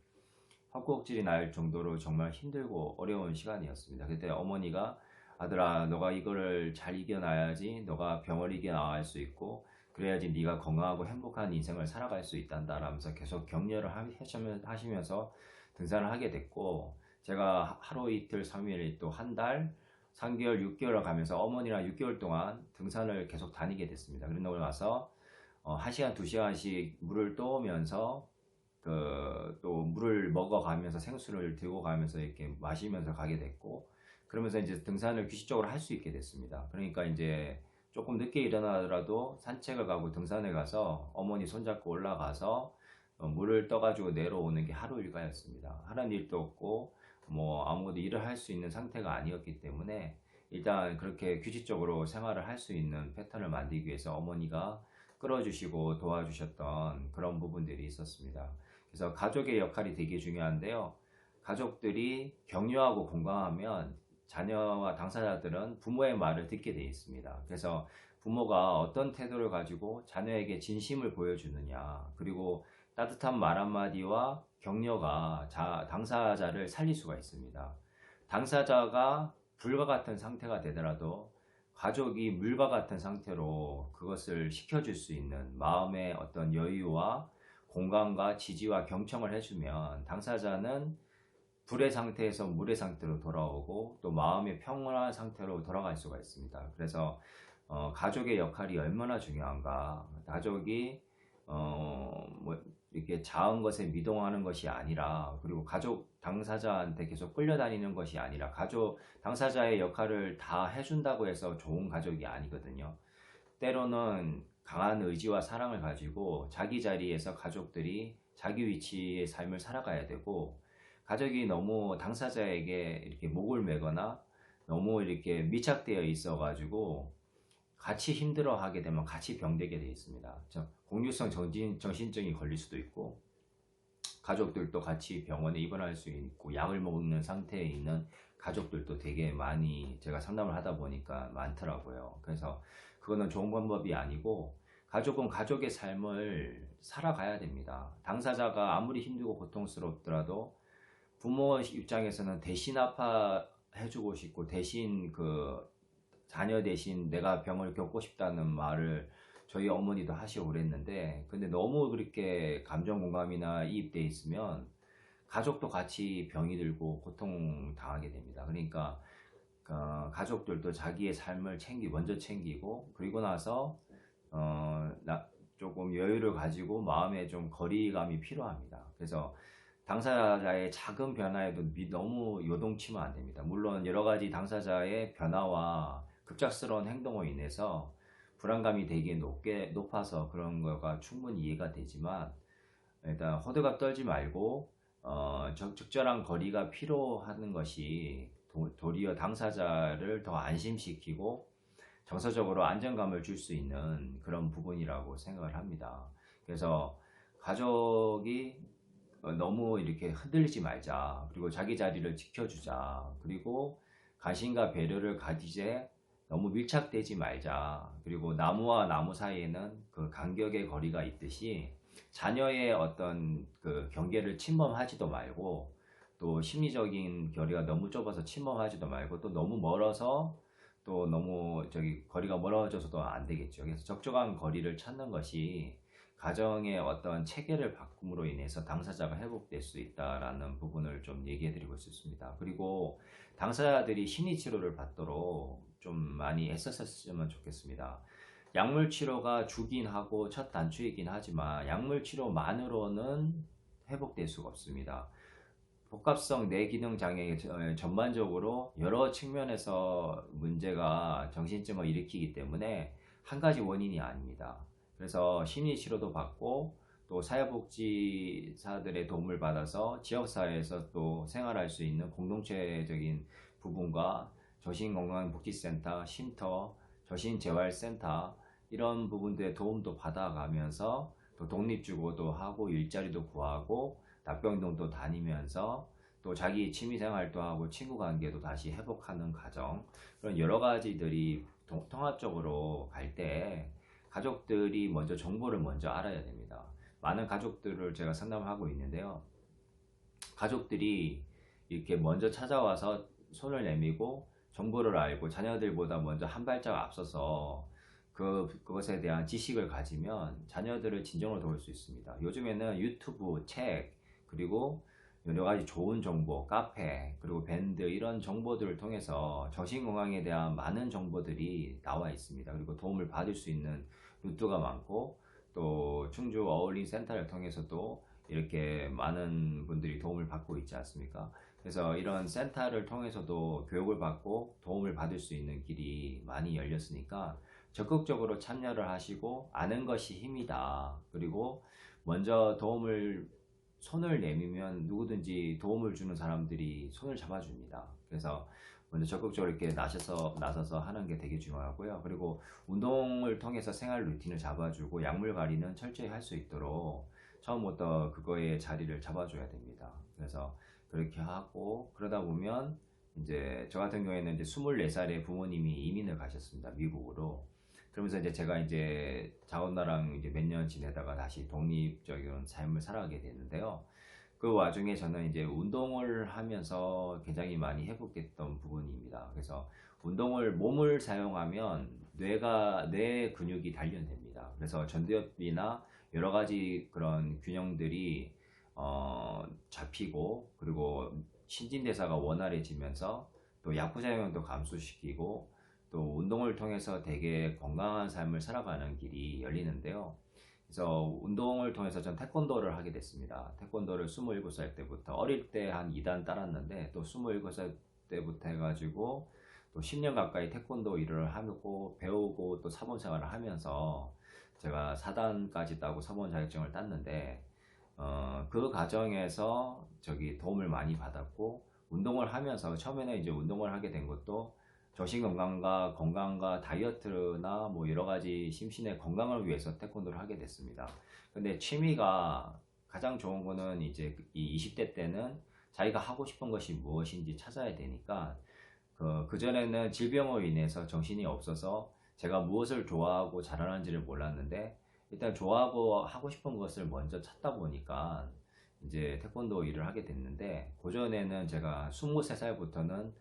헛구역질이 날 정도로 정말 힘들고 어려운 시간이었습니다. 그때 어머니가 아들아 너가 이거를 잘 이겨나야지 너가 병을 이겨나갈 수 있고 그래야지 네가 건강하고 행복한 인생을 살아갈 수 있단다 라면서 계속 격려를 하시면서 등산을 하게 됐고 제가 하루 이틀 3일 또 한 달 3개월 6개월을 가면서 어머니랑 6개월 동안 등산을 계속 다니게 됐습니다. 그러고 나서 1시간 2시간씩 물을 떠오면서 또 물을 먹어가면서 생수를 들고 가면서 이렇게 마시면서 가게 됐고 그러면서 이제 등산을 규칙적으로 할 수 있게 됐습니다. 그러니까 이제 조금 늦게 일어나더라도 산책을 가고 등산을 가서 어머니 손잡고 올라가서 물을 떠가지고 내려오는 게 하루 일과였습니다. 하는 일도 없고 뭐 아무것도 일을 할 수 있는 상태가 아니었기 때문에 일단 그렇게 규칙적으로 생활을 할 수 있는 패턴을 만들기 위해서 어머니가 끌어주시고 도와주셨던 그런 부분들이 있었습니다. 그래서 가족의 역할이 되게 중요한데요. 가족들이 격려하고 공감하면 자녀와 당사자들은 부모의 말을 듣게 되어 있습니다. 그래서 부모가 어떤 태도를 가지고 자녀에게 진심을 보여주느냐, 그리고 따뜻한 말 한마디와 격려가 당사자를 살릴 수가 있습니다. 당사자가 불과 같은 상태가 되더라도 가족이 물과 같은 상태로 그것을 식혀줄 수 있는 마음의 어떤 여유와 공감과 지지와 경청을 해주면 당사자는 불의 상태에서 물의 상태로 돌아오고 또 마음의 평온한 상태로 돌아갈 수가 있습니다. 그래서 가족의 역할이 얼마나 중요한가. 가족이 뭐 이렇게 작은 것에 미동하는 것이 아니라, 그리고 가족 당사자한테 계속 끌려다니는 것이 아니라, 가족 당사자의 역할을 다 해준다고 해서 좋은 가족이 아니거든요. 때로는 강한 의지와 사랑을 가지고 자기 자리에서 가족들이 자기 위치의 삶을 살아가야 되고, 가족이 너무 당사자에게 이렇게 목을 매거나 너무 이렇게 밀착되어 있어 가지고 같이 힘들어하게 되면 같이 병들게 되어 있습니다. 공유성 정신증이 걸릴 수도 있고, 가족들도 같이 병원에 입원할 수 있고, 약을 먹는 상태에 있는 가족들도 되게 많이 제가 상담을 하다 보니까 많더라고요. 그래서 그거는 좋은 방법이 아니고, 가족은 가족의 삶을 살아가야 됩니다. 당사자가 아무리 힘들고 고통스럽더라도 부모 입장에서는 대신 아파해주고 싶고, 대신 자녀 대신 내가 병을 겪고 싶다는 말을 저희 어머니도 하시고 그랬는데, 근데 너무 그렇게 감정 공감이나 이입돼 있으면 가족도 같이 병이 들고 고통 당하게 됩니다. 그러니까 가족들도 자기의 삶을 먼저 챙기고, 그리고 나서 조금 여유를 가지고 마음에 좀 거리감이 필요합니다. 그래서 당사자의 작은 변화에도 너무 요동치면 안 됩니다. 물론 여러 가지 당사자의 변화와 급작스러운 행동으로 인해서 불안감이 되게 높아서 그런 거가 충분히 이해가 되지만, 일단 호들갑 떨지 말고 적절한 거리가 필요한 것이 도리어 당사자를 더 안심시키고 정서적으로 안정감을 줄 수 있는 그런 부분이라고 생각을 합니다. 그래서 가족이 너무 이렇게 흔들리지 말자, 그리고 자기 자리를 지켜주자, 그리고 관심과 배려를 가지되 너무 밀착되지 말자, 그리고 나무와 나무 사이에는 그 간격의 거리가 있듯이 자녀의 어떤 그 경계를 침범하지도 말고, 또 심리적인 거리가 너무 좁아서 침범하지도 말고, 또 너무 멀어서 또 너무 거리가 멀어져서도 안 되겠죠. 그래서 적정한 거리를 찾는 것이 가정의 어떤 체계를 바꿈으로 인해서 당사자가 회복될 수 있다라는 부분을 좀 얘기해 드리고 싶습니다. 그리고 당사자들이 심리 치료를 받도록 좀 많이 애썼으면 좋겠습니다. 약물 치료가 주긴 하고 첫 단추이긴 하지만 약물 치료만으로는 회복될 수가 없습니다. 복합성 뇌기능 장애 전반적으로 여러 측면에서 문제가 정신증을 일으키기 때문에 한 가지 원인이 아닙니다. 그래서 심리치료도 받고 또 사회복지사들의 도움을 받아서 지역사회에서 또 생활할 수 있는 공동체적인 부분과 정신건강복지센터, 쉼터, 정신재활센터 이런 부분들의 도움도 받아가면서 또 독립주거도 하고 일자리도 구하고 낙병동도 다니면서 또 자기 취미생활도 하고 친구관계도 다시 회복하는 과정, 그런 여러 가지들이 통합적으로 갈 때 가족들이 먼저 정보를 먼저 알아야 됩니다. 많은 가족들을 제가 상담하고 있는데요. 가족들이 이렇게 먼저 찾아와서 손을 내밀고 정보를 알고 자녀들보다 먼저 한 발짝 앞서서 그것에 대한 지식을 가지면 자녀들을 진정으로 도울 수 있습니다. 요즘에는 유튜브, 책, 그리고 여러 가지 좋은 정보, 카페, 그리고 밴드 이런 정보들을 통해서 정신건강에 대한 많은 정보들이 나와 있습니다. 그리고 도움을 받을 수 있는 루트가 많고, 또 충주 어울림 센터를 통해서도 이렇게 많은 분들이 도움을 받고 있지 않습니까? 그래서 이런 센터를 통해서도 교육을 받고 도움을 받을 수 있는 길이 많이 열렸으니까 적극적으로 참여를 하시고 아는 것이 힘이다. 그리고 먼저 손을 내밀면 누구든지 도움을 주는 사람들이 손을 잡아줍니다. 그래서 먼저 적극적으로 이렇게 나서서 하는 게 되게 중요하고요. 그리고 운동을 통해서 생활 루틴을 잡아주고 약물 관리는 철저히 할 수 있도록 처음부터 그거에 자리를 잡아줘야 됩니다. 그래서 그렇게 하고 그러다 보면 이제 저 같은 경우에는 이제 24살에 부모님이 이민을 가셨습니다. 미국으로. 그러면서 이제 제가 이제 자원나랑 이제 몇 년 지내다가 다시 독립적인 삶을 살아가게 됐는데요. 그 와중에 저는 이제 운동을 하면서 굉장히 많이 회복됐던 부분입니다. 그래서 몸을 사용하면 뇌 근육이 단련됩니다. 그래서 전두엽이나 여러 가지 그런 균형들이 잡히고, 그리고 신진대사가 원활해지면서 또 약부작용도 감소시키고, 또 운동을 통해서 되게 건강한 삶을 살아가는 길이 열리는데요. 그래서 운동을 통해서 전 태권도를 하게 됐습니다. 태권도를 27살 때부터, 어릴 때 한 2단 따랐는데 또 27살 때부터 해가지고 또 10년 가까이 태권도 일을 하고 배우고 또 사범 생활을 하면서 제가 4단까지 따고 사범 자격증을 땄는데, 그 과정에서 도움을 많이 받았고, 운동을 하면서 처음에는 이제 운동을 하게 된 것도 정신 건강과 다이어트나 뭐 여러 가지 심신의 건강을 위해서 태권도를 하게 됐습니다. 근데 취미가 가장 좋은 거는 이제 이 20대 때는 자기가 하고 싶은 것이 무엇인지 찾아야 되니까, 그전에는 질병으로 인해서 정신이 없어서 제가 무엇을 좋아하고 잘하는지를 몰랐는데, 일단 좋아하고 하고 싶은 것을 먼저 찾다 보니까 이제 태권도 일을 하게 됐는데, 그전에는 제가 23살부터는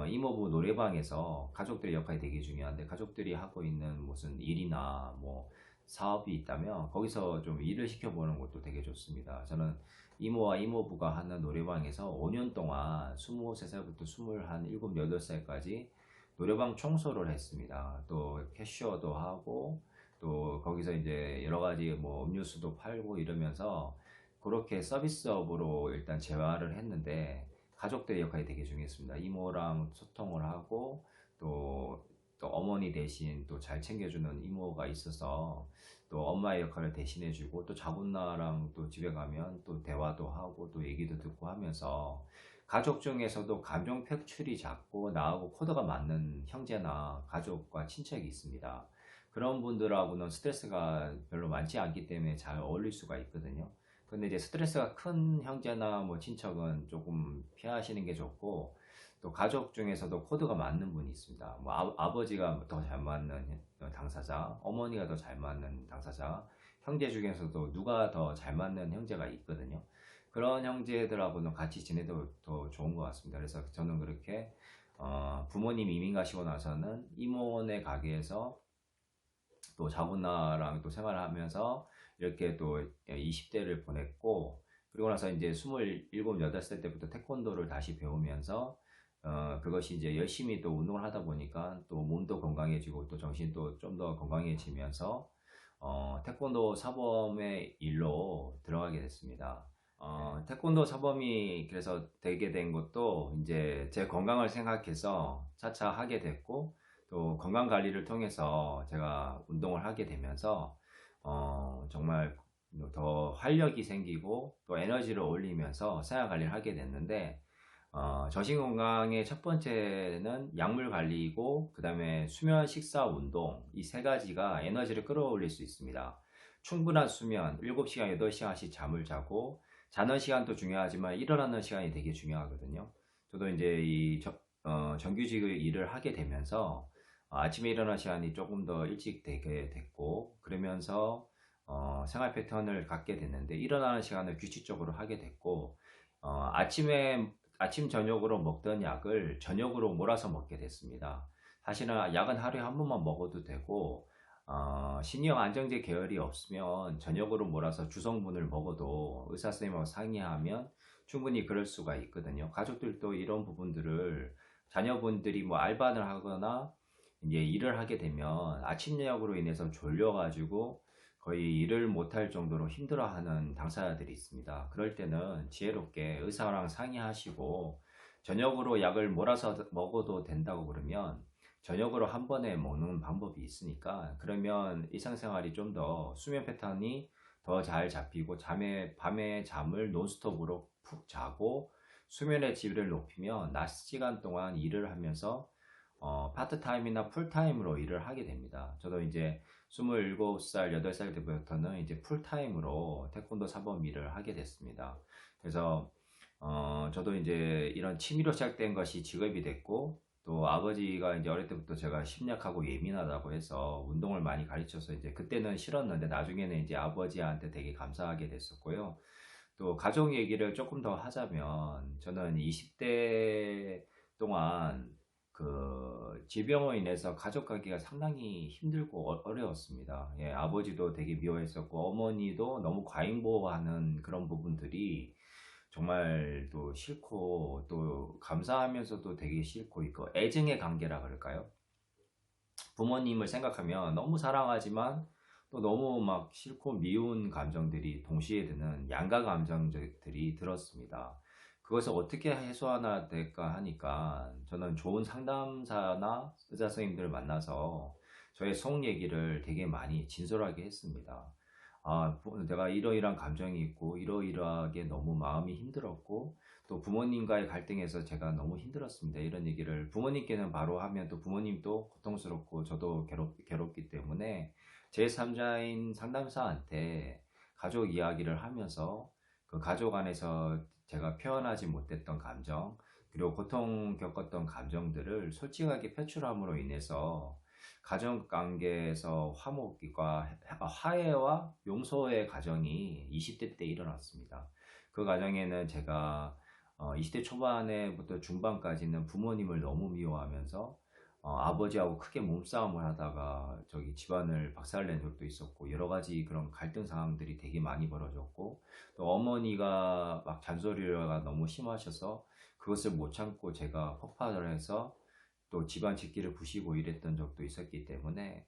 이모부 노래방에서 가족들의 역할이 되게 중요한데, 가족들이 하고 있는 무슨 일이나 뭐 사업이 있다면 거기서 좀 일을 시켜보는 것도 되게 좋습니다. 저는 이모와 이모부가 하는 노래방에서 5년 동안 23살부터 27, 8살까지 노래방 청소를 했습니다. 또 캐셔도 하고, 또 거기서 이제 여러 가지 뭐 음료수도 팔고 이러면서 그렇게 서비스업으로 일단 재활을 했는데, 가족들의 역할이 되게 중요했습니다. 이모랑 소통을 하고, 또 어머니 대신 또 잘 챙겨주는 이모가 있어서 또 엄마의 역할을 대신해주고, 또 자군나랑 또 집에 가면 또 대화도 하고 또 얘기도 듣고 하면서, 가족 중에서도 감정 표출이 작고 나하고 코드가 맞는 형제나 가족과 친척이 있습니다. 그런 분들하고는 스트레스가 별로 많지 않기 때문에 잘 어울릴 수가 있거든요. 근데 이제 스트레스가 큰 형제나 뭐 친척은 조금 피하시는 게 좋고, 또 가족 중에서도 코드가 맞는 분이 있습니다. 뭐 아버지가 더 잘 맞는 당사자, 어머니가 더 잘 맞는 당사자, 형제 중에서도 누가 더 잘 맞는 형제가 있거든요. 그런 형제들하고는 같이 지내도 더 좋은 것 같습니다. 그래서 저는 그렇게 부모님 이민 가시고 나서는 이모네 가게에서 또 자군나랑 또 생활하면서 이렇게 또 20대를 보냈고, 그리고 나서 이제 27, 8살 때부터 태권도를 다시 배우면서 그것이 이제 열심히 또 운동을 하다 보니까 또 몸도 건강해지고 또 정신도 좀 더 건강해지면서 태권도 사범의 일로 들어가게 됐습니다. 태권도 사범이 그래서 되게 된 것도 이제 제 건강을 생각해서 차차 하게 됐고, 또 건강 관리를 통해서 제가 운동을 하게 되면서 정말 더 활력이 생기고 또 에너지를 올리면서 생활 관리를 하게 됐는데, 정신 건강의 첫 번째는 약물 관리이고, 그 다음에 수면, 식사, 운동, 이 세 가지가 에너지를 끌어올릴 수 있습니다. 충분한 수면, 7시간, 8시간씩 잠을 자고, 자는 시간도 중요하지만 일어나는 시간이 되게 중요하거든요. 저도 이제 정규직을 일을 하게 되면서 아침에 일어나는 시간이 조금 더 일찍 되게 됐고, 그러면서 생활 패턴을 갖게 됐는데, 일어나는 시간을 규칙적으로 하게 됐고, 아침 저녁으로 먹던 약을 저녁으로 몰아서 먹게 됐습니다. 사실은 약은 하루에 한 번만 먹어도 되고, 신경 안정제 계열이 없으면 저녁으로 몰아서 주성분을 먹어도 의사 선생님하고 상의하면 충분히 그럴 수가 있거든요. 가족들도 이런 부분들을, 자녀분들이 뭐 알바를 하거나 이제 일을 하게 되면 아침약으로 인해서 졸려가지고 거의 일을 못할 정도로 힘들어하는 당사자들이 있습니다. 그럴 때는 지혜롭게 의사랑 상의하시고 저녁으로 약을 몰아서 먹어도 된다고 그러면 저녁으로 한 번에 먹는 방법이 있으니까, 그러면 일상생활이 좀 더 수면 패턴이 더 잘 잡히고 밤에 잠을 논스톱으로 푹 자고 수면의 질을 높이면 낮 시간 동안 일을 하면서 파트타임이나 풀타임으로 일을 하게 됩니다. 저도 이제 27살, 8살 때부터는 이제 풀타임으로 태권도 사범 일을 하게 됐습니다. 그래서 저도 이제 이런 취미로 시작된 것이 직업이 됐고, 또 아버지가 이제 어릴 때부터 제가 심약하고 예민하다고 해서 운동을 많이 가르쳐서 이제 그때는 싫었는데 나중에는 이제 아버지한테 되게 감사하게 됐었고요. 또 가족 얘기를 조금 더 하자면 저는 20대 동안 그 질병으로 인해서 가족 관계가 상당히 힘들고 어려웠습니다. 예, 아버지도 되게 미워했었고 어머니도 너무 과잉보호하는 그런 부분들이 정말 또 싫고 또 감사하면서도 되게 싫고 이거 애증의 관계라 그럴까요? 부모님을 생각하면 너무 사랑하지만 또 너무 막 싫고 미운 감정들이 동시에 드는 양가 감정들이 들었습니다. 그것을 어떻게 해소하나 될까 하니까 저는 좋은 상담사나 의사 선생님들을 만나서 저의 속 얘기를 되게 많이 진솔하게 했습니다. 내가 이러이러한 감정이 있고 이러이러하게 너무 마음이 힘들었고 또 부모님과의 갈등에서 제가 너무 힘들었습니다. 이런 얘기를 부모님께는 바로 하면 또 부모님도 고통스럽고 저도 괴롭기 때문에 제3자인 상담사한테 가족 이야기를 하면서 그 가족 안에서 제가 표현하지 못했던 감정 그리고 고통 겪었던 감정들을 솔직하게 표출함으로 인해서 가정 관계에서 화해와 용서의 과정이 20대 때 일어났습니다. 그 과정에는 제가 20대 초반에부터 중반까지는 부모님을 너무 미워하면서 아버지하고 크게 몸싸움을 하다가 저기 집안을 박살낸 적도 있었고 여러 가지 그런 갈등 상황들이 되게 많이 벌어졌고 또 어머니가 막 잔소리가 너무 심하셔서 그것을 못 참고 제가 폭발을 해서 또 집안 짓기를 부시고 이랬던 적도 있었기 때문에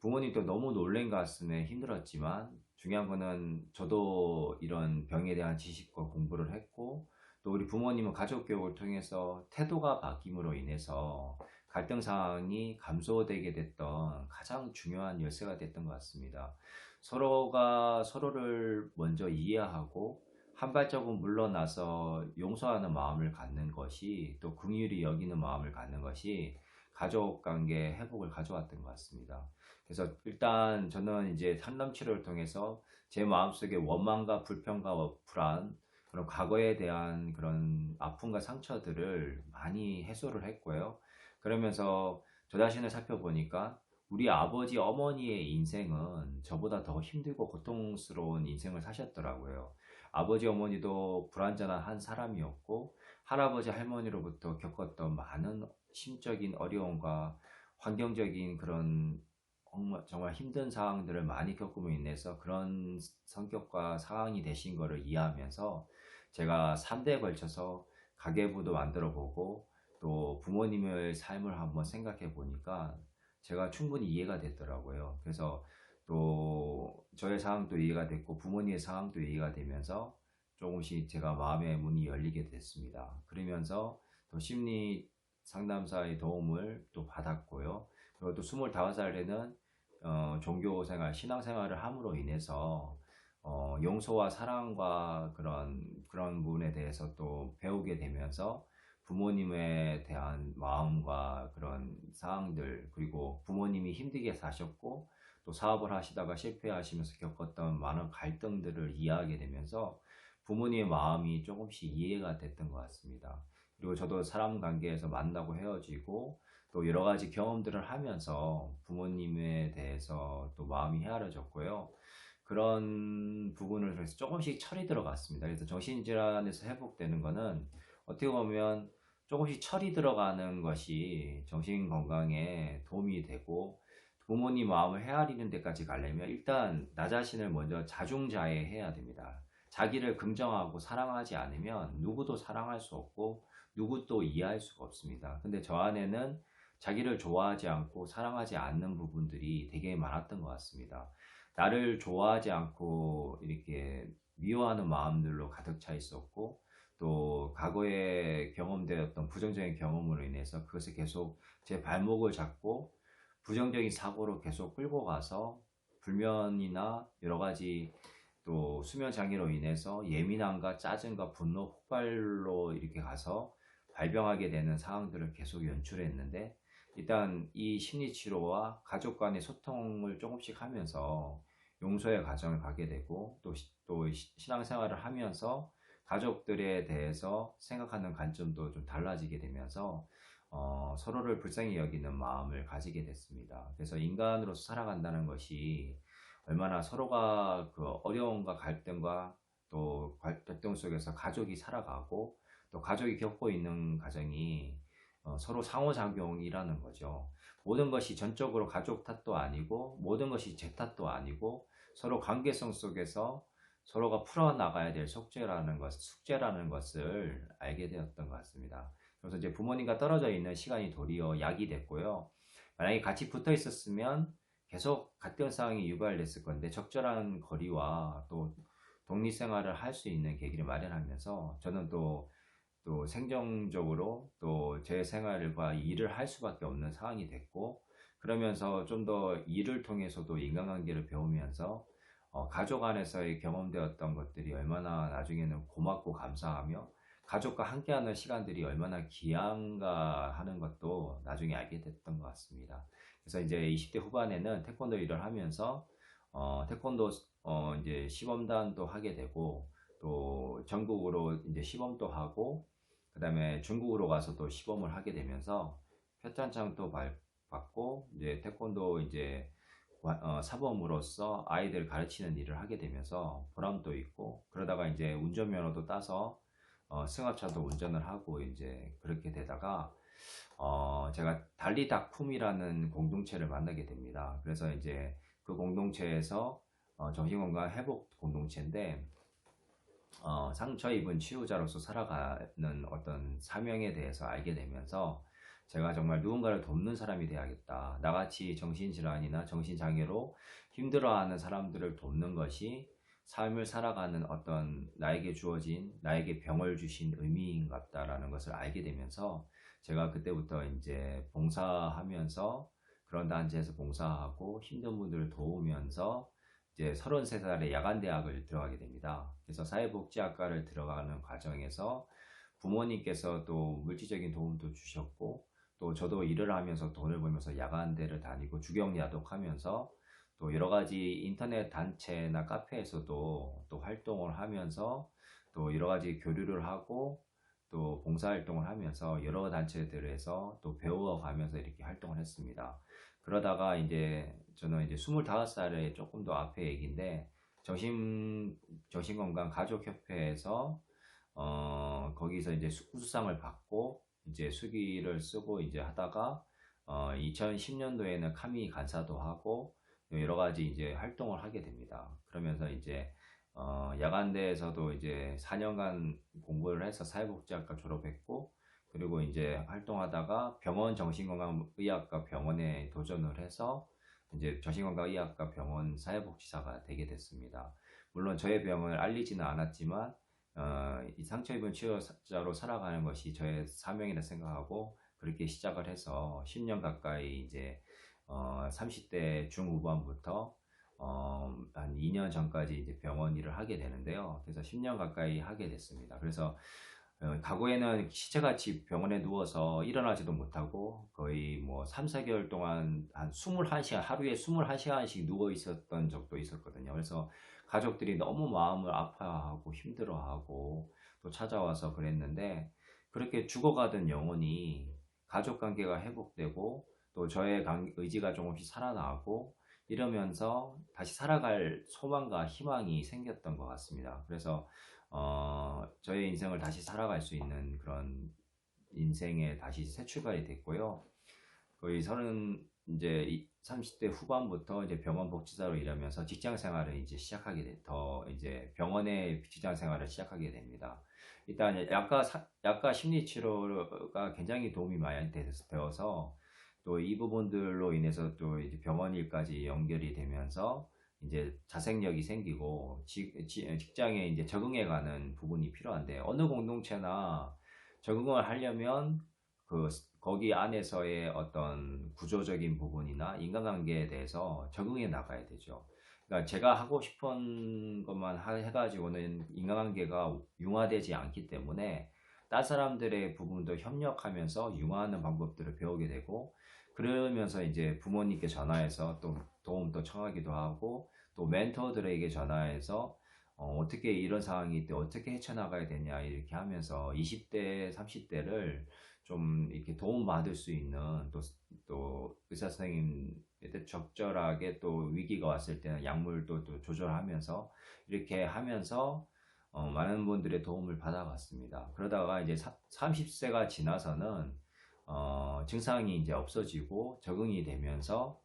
부모님도 너무 놀란 가슴에 힘들었지만 중요한 거는 저도 이런 병에 대한 지식과 공부를 했고 또 우리 부모님은 가족 교육을 통해서 태도가 바뀜으로 인해서 갈등 상황이 감소되게 됐던 가장 중요한 열쇠가 됐던 것 같습니다. 서로가 서로를 먼저 이해하고 한 발자국 물러나서 용서하는 마음을 갖는 것이 또 긍휼히 여기는 마음을 갖는 것이 가족 관계 회복을 가져왔던 것 같습니다. 그래서 일단 저는 이제 상담 치료를 통해서 제 마음속에 원망과 불평과 불안 그런 과거에 대한 그런 아픔과 상처들을 많이 해소를 했고요. 그러면서 저 자신을 살펴보니까 우리 아버지 어머니의 인생은 저보다 더 힘들고 고통스러운 인생을 사셨더라고요. 아버지 어머니도 불완전한 한 사람이었고 할아버지 할머니로부터 겪었던 많은 심적인 어려움과 환경적인 그런 정말 힘든 상황들을 많이 겪음으로 인해서 그런 성격과 상황이 되신 것을 이해하면서 제가 3대에 걸쳐서 가계부도 만들어 보고 또 부모님의 삶을 한번 생각해 보니까 제가 충분히 이해가 됐더라고요. 그래서 또 저의 상황도 이해가 됐고 부모님의 상황도 이해가 되면서 조금씩 제가 마음의 문이 열리게 됐습니다. 그러면서 또 심리 상담사의 도움을 또 받았고요. 그리고 또 25살에는 종교 생활, 신앙 생활을 함으로 인해서 용서와 사랑과 그런 부분에 대해서 또 배우게 되면서 부모님에 대한 마음과 그런 상황들 그리고 부모님이 힘들게 사셨고 또 사업을 하시다가 실패하시면서 겪었던 많은 갈등들을 이해하게 되면서 부모님의 마음이 조금씩 이해가 됐던 것 같습니다. 그리고 저도 사람 관계에서 만나고 헤어지고 또 여러 가지 경험들을 하면서 부모님에 대해서 또 마음이 헤아려졌고요. 그런 부분을 통해서 조금씩 철이 들어갔습니다. 그래서 정신질환에서 회복되는 거는 어떻게 보면 조금씩 철이 들어가는 것이 정신 건강에 도움이 되고 부모님 마음을 헤아리는 데까지 가려면 일단 나 자신을 먼저 자중자애해야 됩니다. 자기를 긍정하고 사랑하지 않으면 누구도 사랑할 수 없고 누구도 이해할 수가 없습니다. 근데 저 안에는 자기를 좋아하지 않고 사랑하지 않는 부분들이 되게 많았던 것 같습니다. 나를 좋아하지 않고 이렇게 미워하는 마음들로 가득 차 있었고 또 과거에 경험되었던 부정적인 경험으로 인해서 그것을 계속 제 발목을 잡고 부정적인 사고로 계속 끌고 가서 불면이나 여러 가지 또 수면 장애로 인해서 예민함과 짜증과 분노 폭발로 이렇게 가서 발병하게 되는 상황들을 계속 연출했는데, 일단 이 심리치료와 가족 간의 소통을 조금씩 하면서 용서의 과정을 가게 되고, 또 신앙생활을 하면서 가족들에 대해서 생각하는 관점도 좀 달라지게 되면서 서로를 불쌍히 여기는 마음을 가지게 됐습니다. 그래서 인간으로서 살아간다는 것이 얼마나 서로가 그 어려움과 갈등과 또 갈등 속에서 가족이 살아가고, 또 가족이 겪고 있는 과정이 서로 상호작용이라는 거죠. 모든 것이 전적으로 가족 탓도 아니고 모든 것이 제 탓도 아니고 서로 관계성 속에서 서로가 풀어나가야 될 숙제라는 것을 알게 되었던 것 같습니다. 그래서 이제 부모님과 떨어져 있는 시간이 도리어 약이 됐고요. 만약에 같이 붙어 있었으면 계속 같은 상황이 유발됐을 건데, 적절한 거리와 또 독립생활을 할 수 있는 계기를 마련하면서 저는 또 생정적으로 또 제 생활과 일을 할 수밖에 없는 상황이 됐고, 그러면서 좀 더 일을 통해서도 인간관계를 배우면서 가족 안에서의 경험되었던 것들이 얼마나 나중에는 고맙고 감사하며 가족과 함께하는 시간들이 얼마나 귀한가 하는 것도 나중에 알게 됐던 것 같습니다. 그래서 이제 20대 후반에는 태권도 일을 하면서 태권도 이제 시범단도 하게 되고, 또 전국으로 이제 시범도 하고, 그 다음에 중국으로 가서 또 시범을 하게 되면서 표창장도 받고, 이제 태권도 이제 사범으로서 아이들 가르치는 일을 하게 되면서 보람도 있고, 그러다가 이제 운전면허도 따서 승합차도 운전을 하고 이제 그렇게 되다가 제가 달리닥품이라는 공동체를 만나게 됩니다. 그래서 이제 그 공동체에서 정신건강 회복 공동체인데, 상처 입은 치유자로서 살아가는 어떤 사명에 대해서 알게 되면서 제가 정말 누군가를 돕는 사람이 돼야겠다. 나같이 정신질환이나 정신장애로 힘들어하는 사람들을 돕는 것이 삶을 살아가는 어떤 나에게 주어진, 나에게 병을 주신 의미인 것 같다라는 것을 알게 되면서 제가 그때부터 이제 봉사하면서 그런 단체에서 봉사하고 힘든 분들을 도우면서 이제 33살에 야간대학을 들어가게 됩니다. 그래서 사회복지학과를 들어가는 과정에서 부모님께서 또 물질적인 도움도 주셨고, 또 저도 일을 하면서 돈을 벌면서 야간대를 다니고 주경야독하면서 또 여러 가지 인터넷 단체나 카페에서도 또 활동을 하면서 또 여러 가지 교류를 하고 또 봉사활동을 하면서 여러 단체들에서 또 배워가면서 이렇게 활동을 했습니다. 그러다가 이제 저는 이제 25살에 조금 더 앞에 얘기인데, 정신건강 가족협회에서 거기서 이제 우수상을 받고 이제 수기를 쓰고 이제 하다가 2010년도에는 카미 간사도 하고 여러 가지 이제 활동을 하게 됩니다. 그러면서 이제 야간대에서도 이제 4년간 공부를 해서 사회복지학과 졸업했고, 그리고 이제 활동하다가 병원 정신건강의학과 병원에 도전을 해서 이제 정신건강의학과 병원 사회복지사가 되게 됐습니다. 물론 저의 병을 알리지는 않았지만 이 상처 입은 치유자로 살아가는 것이 저의 사명이라 생각하고 그렇게 시작을 해서 10년 가까이 이제 30대 중후반부터 한 2년 전까지 이제 병원 일을 하게 되는데요. 그래서 10년 가까이 하게 됐습니다. 그래서 과거에는 시체같이 병원에 누워서 일어나지도 못하고 거의 뭐 3, 4개월 동안 한 21시간, 하루에 21시간씩 누워 있었던 적도 있었거든요. 그래서 가족들이 너무 마음을 아파하고 힘들어하고 또 찾아와서 그랬는데, 그렇게 죽어가던 영혼이 가족 관계가 회복되고 또 저의 의지가 조금씩 살아나고 이러면서 다시 살아갈 소망과 희망이 생겼던 것 같습니다. 그래서 저의 인생을 다시 살아갈 수 있는 그런 인생에 다시 새 출발이 됐고요. 거의 이제 30대 후반부터 이제 병원 복지사로 일하면서 직장 생활을 이제 이제 병원의 직장 생활을 시작하게 됩니다. 일단 약가 심리 치료가 굉장히 도움이 많이 되어서 또 이 부분들로 인해서 또 이제 병원 일까지 연결이 되면서 이제 자생력이 생기고 직장에 이제 적응해가는 부분이 필요한데 어느 공동체나 적응을 하려면 거기 안에서의 어떤 구조적인 부분이나 인간관계에 대해서 적응해 나가야 되죠. 그러니까 제가 하고 싶은 것만 해가지고는 인간관계가 융화되지 않기 때문에 딴 사람들의 부분도 협력하면서 융화하는 방법들을 배우게 되고 그러면서 이제 부모님께 전화해서 또 도움도 청하기도 하고 또 멘토들에게 전화해서 어떻게 이런 상황이 때 어떻게 헤쳐나가야 되냐 이렇게 하면서 20대, 30대를 좀 이렇게 도움받을 수 있는 또 의사 선생님한테 적절하게 또 위기가 왔을 때는 약물도 또 조절하면서 이렇게 하면서 많은 분들의 도움을 받아갔습니다. 그러다가 이제 30세가 지나서는 증상이 이제 없어지고 적응이 되면서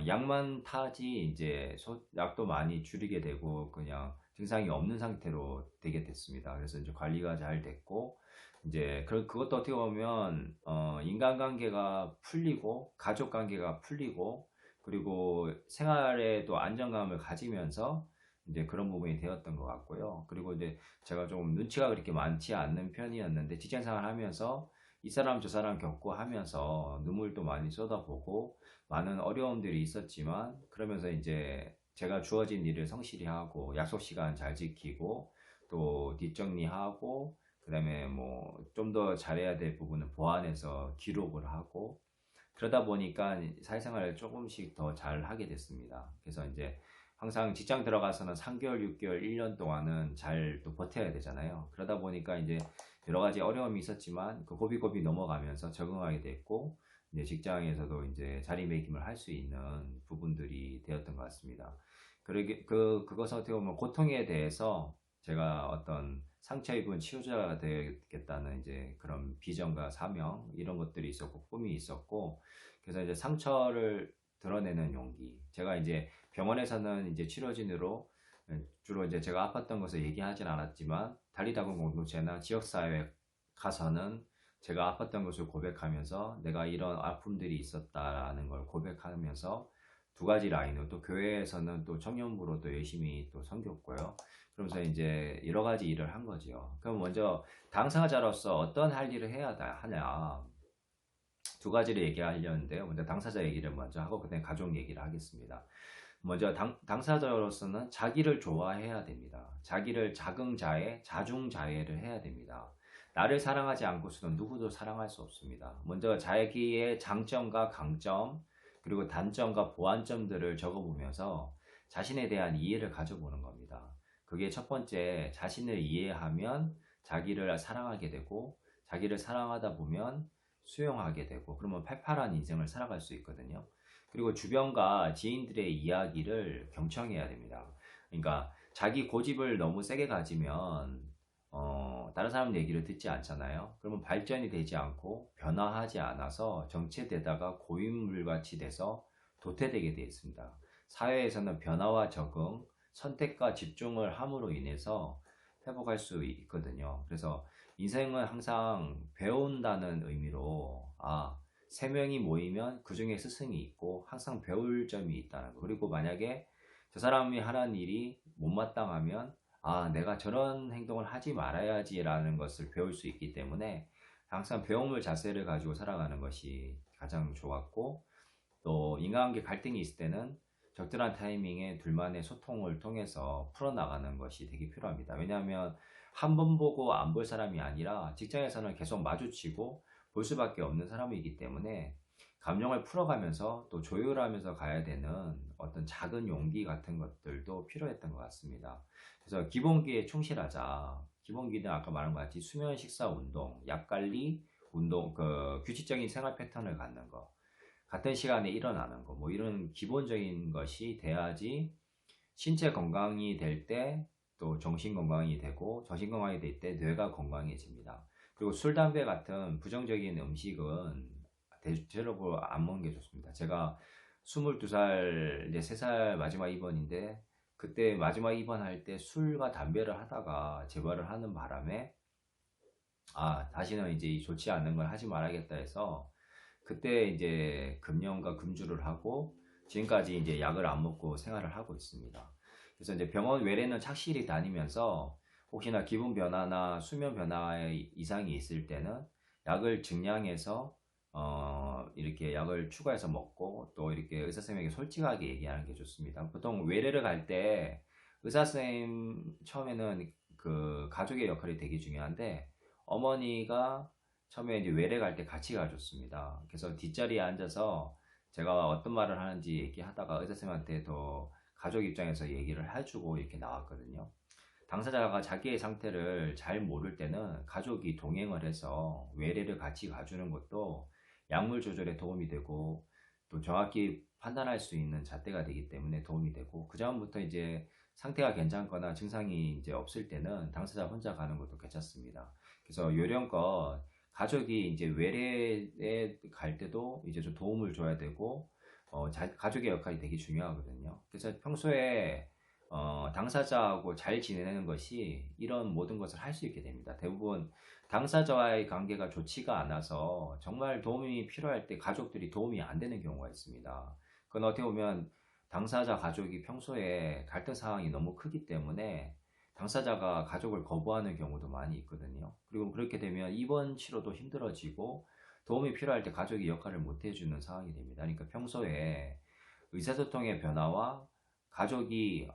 약만 타지 이제 약도 많이 줄이게 되고 그냥 증상이 없는 상태로 되게 됐습니다. 그래서 이제 관리가 잘 됐고 이제 그것도 어떻게 보면 인간관계가 풀리고 가족관계가 풀리고 그리고 생활에도 안정감을 가지면서 이제 그런 부분이 되었던 것 같고요. 그리고 이제 제가 좀 눈치가 그렇게 많지 않는 편이었는데 직장생활 하면서 이 사람 저 사람 겪고 하면서 눈물도 많이 쏟아보고 많은 어려움들이 있었지만 그러면서 이제 제가 주어진 일을 성실히 하고 약속 시간 잘 지키고 또 뒷정리하고 그다음에 뭐 좀 더 잘해야 될 부분을 보완해서 기록을 하고 그러다 보니까 사회생활을 조금씩 더 잘 하게 됐습니다. 그래서 이제 항상 직장 들어가서는 3개월, 6개월, 1년 동안은 잘 또 버텨야 되잖아요. 그러다 보니까 이제 여러 가지 어려움이 있었지만 그 고비고비 넘어가면서 적응하게 됐고 이제 직장에서도 이제 자리매김을 할 수 있는 부분들이 되었던 것 같습니다. 그것은 어떻게 보면 고통에 대해서 제가 어떤 상처 입은 치유자가 되겠다는 이제 그런 비전과 사명 이런 것들이 있었고 꿈이 있었고 그래서 이제 상처를 드러내는 용기. 제가 이제 병원에서는 이제 치료진으로 주로 이제 제가 아팠던 것을 얘기하진 않았지만 달리다군 공동체나 지역사회 가서는 제가 아팠던 것을 고백하면서 내가 이런 아픔들이 있었다라는 걸 고백하면서 두 가지 라인으로 또 교회에서는 또 청년부로도 열심히 또 섬겼고요. 그러면서 이제 여러 가지 일을 한 거죠. 그럼 먼저 당사자로서 어떤 할 일을 해야 하냐. 두 가지를 얘기하려는데요. 먼저 당사자 얘기를 먼저 하고 그다음에 가족 얘기를 하겠습니다. 먼저 당사자로서는 자기를 좋아해야 됩니다. 자기를 자긍자애, 자중자애를 해야 됩니다. 나를 사랑하지 않고서는 누구도 사랑할 수 없습니다. 먼저 자기의 장점과 강점, 그리고 단점과 보완점들을 적어보면서 자신에 대한 이해를 가져보는 겁니다. 그게 첫 번째, 자신을 이해하면 자기를 사랑하게 되고, 자기를 사랑하다 보면 수용하게 되고, 그러면 팔팔한 인생을 살아갈 수 있거든요. 그리고 주변과 지인들의 이야기를 경청해야 됩니다. 그러니까 자기 고집을 너무 세게 가지면 다른 사람 얘기를 듣지 않잖아요. 그러면 발전이 되지 않고 변화하지 않아서 정체되다가 고인물같이 돼서 도태되게 되어 있습니다. 사회에서는 변화와 적응, 선택과 집중을 함으로 인해서 회복할 수 있거든요. 그래서 인생은 항상 배운다는 의미로 세 명이 모이면 그 중에 스승이 있고 항상 배울 점이 있다는 거. 그리고 만약에 저 사람이 하는 일이 못마땅하면 내가 저런 행동을 하지 말아야지라는 것을 배울 수 있기 때문에 항상 배움을 자세를 가지고 살아가는 것이 가장 좋았고 또 인간관계 갈등이 있을 때는 적절한 타이밍에 둘만의 소통을 통해서 풀어나가는 것이 되게 필요합니다. 왜냐하면 한 번 보고 안 볼 사람이 아니라 직장에서는 계속 마주치고 볼 수밖에 없는 사람이기 때문에 감정을 풀어가면서 또 조율하면서 가야 되는 어떤 작은 용기 같은 것들도 필요했던 것 같습니다. 그래서 기본기에 충실하자. 기본기는 아까 말한 것 같이 수면, 식사, 운동, 약 관리, 운동, 규칙적인 생활 패턴을 갖는 거. 같은 시간에 일어나는 거. 뭐 이런 기본적인 것이 돼야지 신체 건강이 될 때 또 정신 건강이 되고 정신 건강이 될 때 뇌가 건강해집니다. 그리고 술, 담배 같은 부정적인 음식은 대체로 안 먹는 게 좋습니다. 제가 22살, 이제 3살 마지막 입원인데 그때 마지막 입원할 때 술과 담배를 하다가 재발을 하는 바람에 다시는 이제 좋지 않는 걸 하지 말아야겠다 해서 그때 이제 금연과 금주를 하고 지금까지 이제 약을 안 먹고 생활을 하고 있습니다. 그래서 이제 병원 외래는 착실히 다니면서 혹시나 기분 변화나 수면 변화에 이상이 있을 때는 약을 증량해서 이렇게 약을 추가해서 먹고 또 이렇게 의사 선생님에게 솔직하게 얘기하는 게 좋습니다. 보통 외래를 갈 때 의사 선생님 처음에는 그 가족의 역할이 되게 중요한데 어머니가 처음에 이제 외래 갈 때 같이 가줬습니다. 그래서 뒷자리에 앉아서 제가 어떤 말을 하는지 얘기하다가 의사 선생님한테 더 가족 입장에서 얘기를 해주고 이렇게 나왔거든요. 당사자가 자기의 상태를 잘 모를 때는 가족이 동행을 해서 외래를 같이 가주는 것도 약물 조절에 도움이 되고 또 정확히 판단할 수 있는 잣대가 되기 때문에 도움이 되고 그다음부터 이제 상태가 괜찮거나 증상이 이제 없을 때는 당사자 혼자 가는 것도 괜찮습니다. 그래서 요령껏 가족이 이제 외래에 갈 때도 이제 좀 도움을 줘야 되고 가족의 역할이 되게 중요하거든요. 그래서 평소에 당사자하고 잘 지내는 것이 이런 모든 것을 할 수 있게 됩니다. 대부분 당사자와의 관계가 좋지가 않아서 정말 도움이 필요할 때 가족들이 도움이 안 되는 경우가 있습니다. 그건 어떻게 보면 당사자 가족이 평소에 갈등 상황이 너무 크기 때문에 당사자가 가족을 거부하는 경우도 많이 있거든요. 그리고 그렇게 되면 입원 치료도 힘들어지고 도움이 필요할 때 가족이 역할을 못 해주는 상황이 됩니다. 그러니까 평소에 의사소통의 변화와 가족이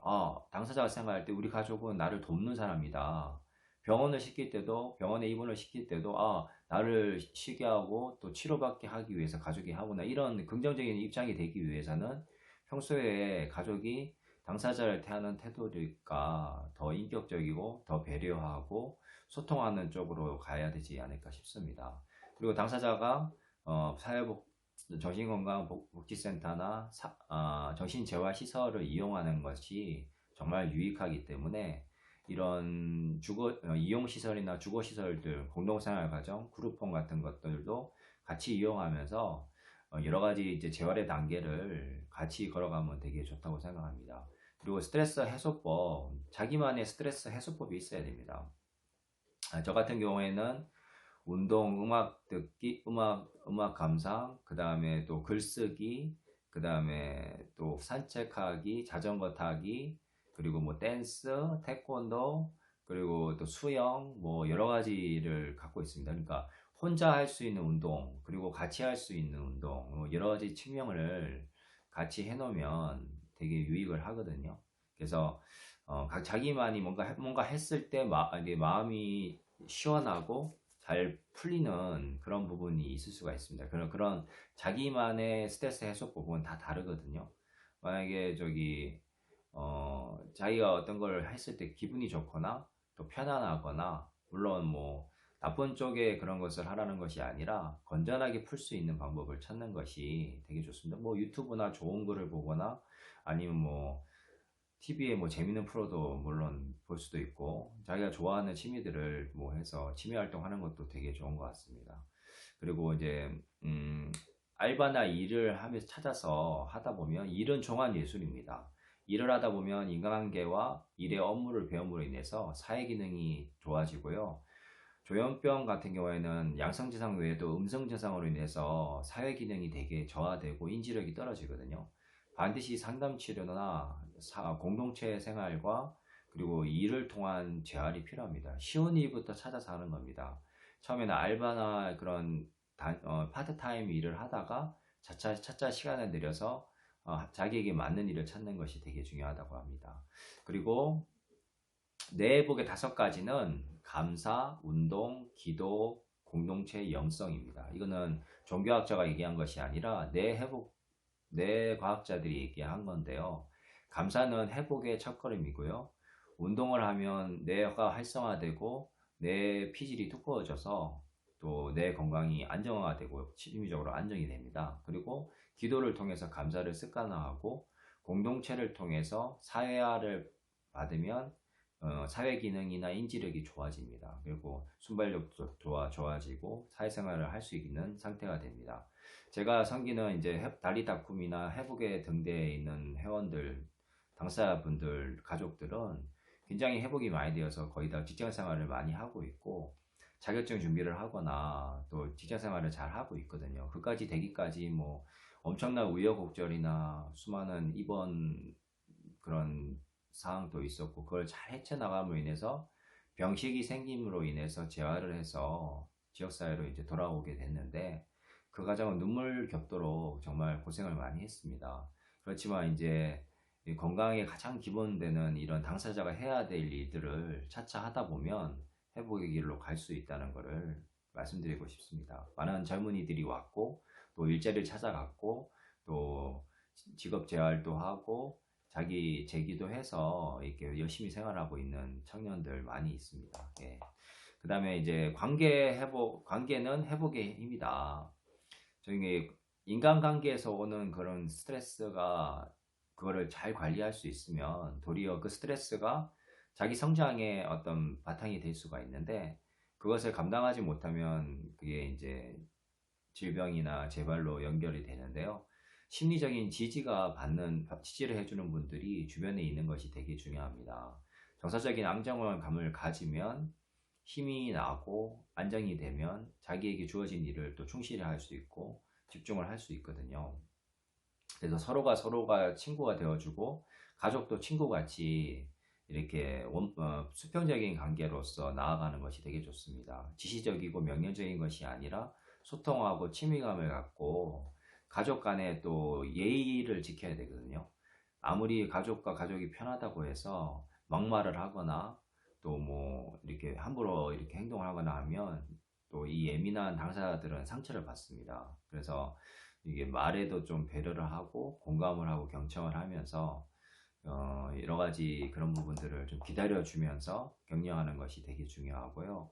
당사자가 생각할 때 우리 가족은 나를 돕는 사람이다. 병원을 시킬 때도 병원에 입원을 시킬 때도 나를 쉬게 하고 또 치료받게 하기 위해서 가족이 하구나 이런 긍정적인 입장이 되기 위해서는 평소에 가족이 당사자를 대하는 태도가 더 인격적이고 더 배려하고 소통하는 쪽으로 가야 되지 않을까 싶습니다. 그리고 당사자가 사회복 정신건강복지센터나 정신재활시설을 이용하는 것이 정말 유익하기 때문에 이런 이용시설이나 주거시설들, 공동생활가정, 그룹홈 같은 것들도 같이 이용하면서 여러 가지 이제 재활의 단계를 같이 걸어가면 되게 좋다고 생각합니다. 그리고 스트레스 해소법, 자기만의 스트레스 해소법이 있어야 됩니다. 저 같은 경우에는 운동, 음악 듣기, 음악 감상, 그 다음에 또 글쓰기, 그 다음에 또 산책하기, 자전거 타기, 그리고 뭐 댄스, 태권도, 그리고 또 수영, 뭐 여러 가지를 갖고 있습니다. 그러니까 혼자 할 수 있는 운동, 그리고 같이 할 수 있는 운동, 여러 가지 측면을 같이 해놓으면 되게 유익을 하거든요. 그래서 각 자기만이 뭔가 했을 때 이게 마음이 시원하고 잘 풀리는 그런 부분이 있을 수가 있습니다. 그런 자기만의 스트레스 해소법은 다 다르거든요. 만약에 자기가 어떤 걸 했을 때 기분이 좋거나 또 편안하거나 물론 뭐 나쁜 쪽에 그런 것을 하라는 것이 아니라 건전하게 풀 수 있는 방법을 찾는 것이 되게 좋습니다. 뭐 유튜브나 좋은 글을 보거나 아니면 뭐 TV에 뭐 재밌는 프로도 물론 볼 수도 있고 자기가 좋아하는 취미들을 뭐 해서 취미 활동하는 것도 되게 좋은 것 같습니다. 그리고 이제 알바나 일을 하면서 찾아서 하다 보면 일은 종합 예술입니다. 일을 하다 보면 인간관계와 일의 업무를 배움으로 인해서 사회 기능이 좋아지고요. 조현병 같은 경우에는 양성증상 외에도 음성증상으로 인해서 사회 기능이 되게 저하되고 인지력이 떨어지거든요. 반드시 상담 치료나 공동체 생활과 그리고 일을 통한 재활이 필요합니다. 쉬운 일부터 찾아서 하는 겁니다. 처음에는 알바나 그런 파트타임 일을 하다가 차차 시간을 들여서 자기에게 맞는 일을 찾는 것이 되게 중요하다고 합니다. 그리고 뇌 회복의 5가지는 감사, 운동, 기도, 공동체, 영성입니다. 이거는 종교학자가 얘기한 것이 아니라 뇌 과학자들이 얘기한 건데요. 감사는 회복의 첫걸음이고요. 운동을 하면 뇌가 활성화되고 뇌 피질이 두꺼워져서 또 뇌 건강이 안정화되고 심리적으로 안정이 됩니다. 그리고 기도를 통해서 감사를 습관화하고 공동체를 통해서 사회화를 받으면 사회 기능이나 인지력이 좋아집니다. 그리고 순발력도 좋아지고 사회생활을 할 수 있는 상태가 됩니다. 제가 섬기는 이제 다리다쿰이나 회복의 등대에 있는 회원들, 당사자분들, 가족들은 굉장히 회복이 많이 되어서 거의 다 직장 생활을 많이 하고 있고 자격증 준비를 하거나 또 직장 생활을 잘 하고 있거든요. 그까지 되기까지 뭐 엄청난 우여곡절이나 수많은 입원 그런 상황도 있었고, 그걸 잘 헤쳐나감으로 인해서 병식이 생김으로 인해서 재활을 해서 지역사회로 이제 돌아오게 됐는데, 그 과정은 눈물 겹도록 정말 고생을 많이 했습니다. 그렇지만 이제 이 건강의 가장 기본되는 이런 당사자가 해야 될 일들을 차차 하다 보면 회복의 길로 갈 수 있다는 것을 말씀드리고 싶습니다. 많은 젊은이들이 왔고, 또 일자리를 찾아갔고, 또 직업 재활도 하고, 자기 재기도 해서 이렇게 열심히 생활하고 있는 청년들 많이 있습니다. 예. 그 다음에 이제 관계는 회복의 힘이다. 저희 인간관계에서 오는 그런 스트레스가, 그거를 잘 관리할 수 있으면 도리어 그 스트레스가 자기 성장의 어떤 바탕이 될 수가 있는데, 그것을 감당하지 못하면 그게 이제 질병이나 재발로 연결이 되는데요. 심리적인 지지를 해주는 분들이 주변에 있는 것이 되게 중요합니다. 정서적인 안정감을 가지면 힘이 나고 안정이 되면 자기에게 주어진 일을 또 충실히 할 수 있고 집중을 할 수 있거든요. 그래서 서로가 친구가 되어주고, 가족도 친구같이 이렇게 수평적인 관계로서 나아가는 것이 되게 좋습니다. 지시적이고 명령적인 것이 아니라 소통하고 친밀감을 갖고, 가족 간에 또 예의를 지켜야 되거든요. 아무리 가족과 가족이 편하다고 해서 막말을 하거나 또 뭐 이렇게 함부로 이렇게 행동을 하거나 하면 또 이 예민한 당사자들은 상처를 받습니다. 그래서 이게 말에도 좀 배려를 하고 공감을 하고 경청을 하면서 여러 가지 그런 부분들을 좀 기다려주면서 격려하는 것이 되게 중요하고요.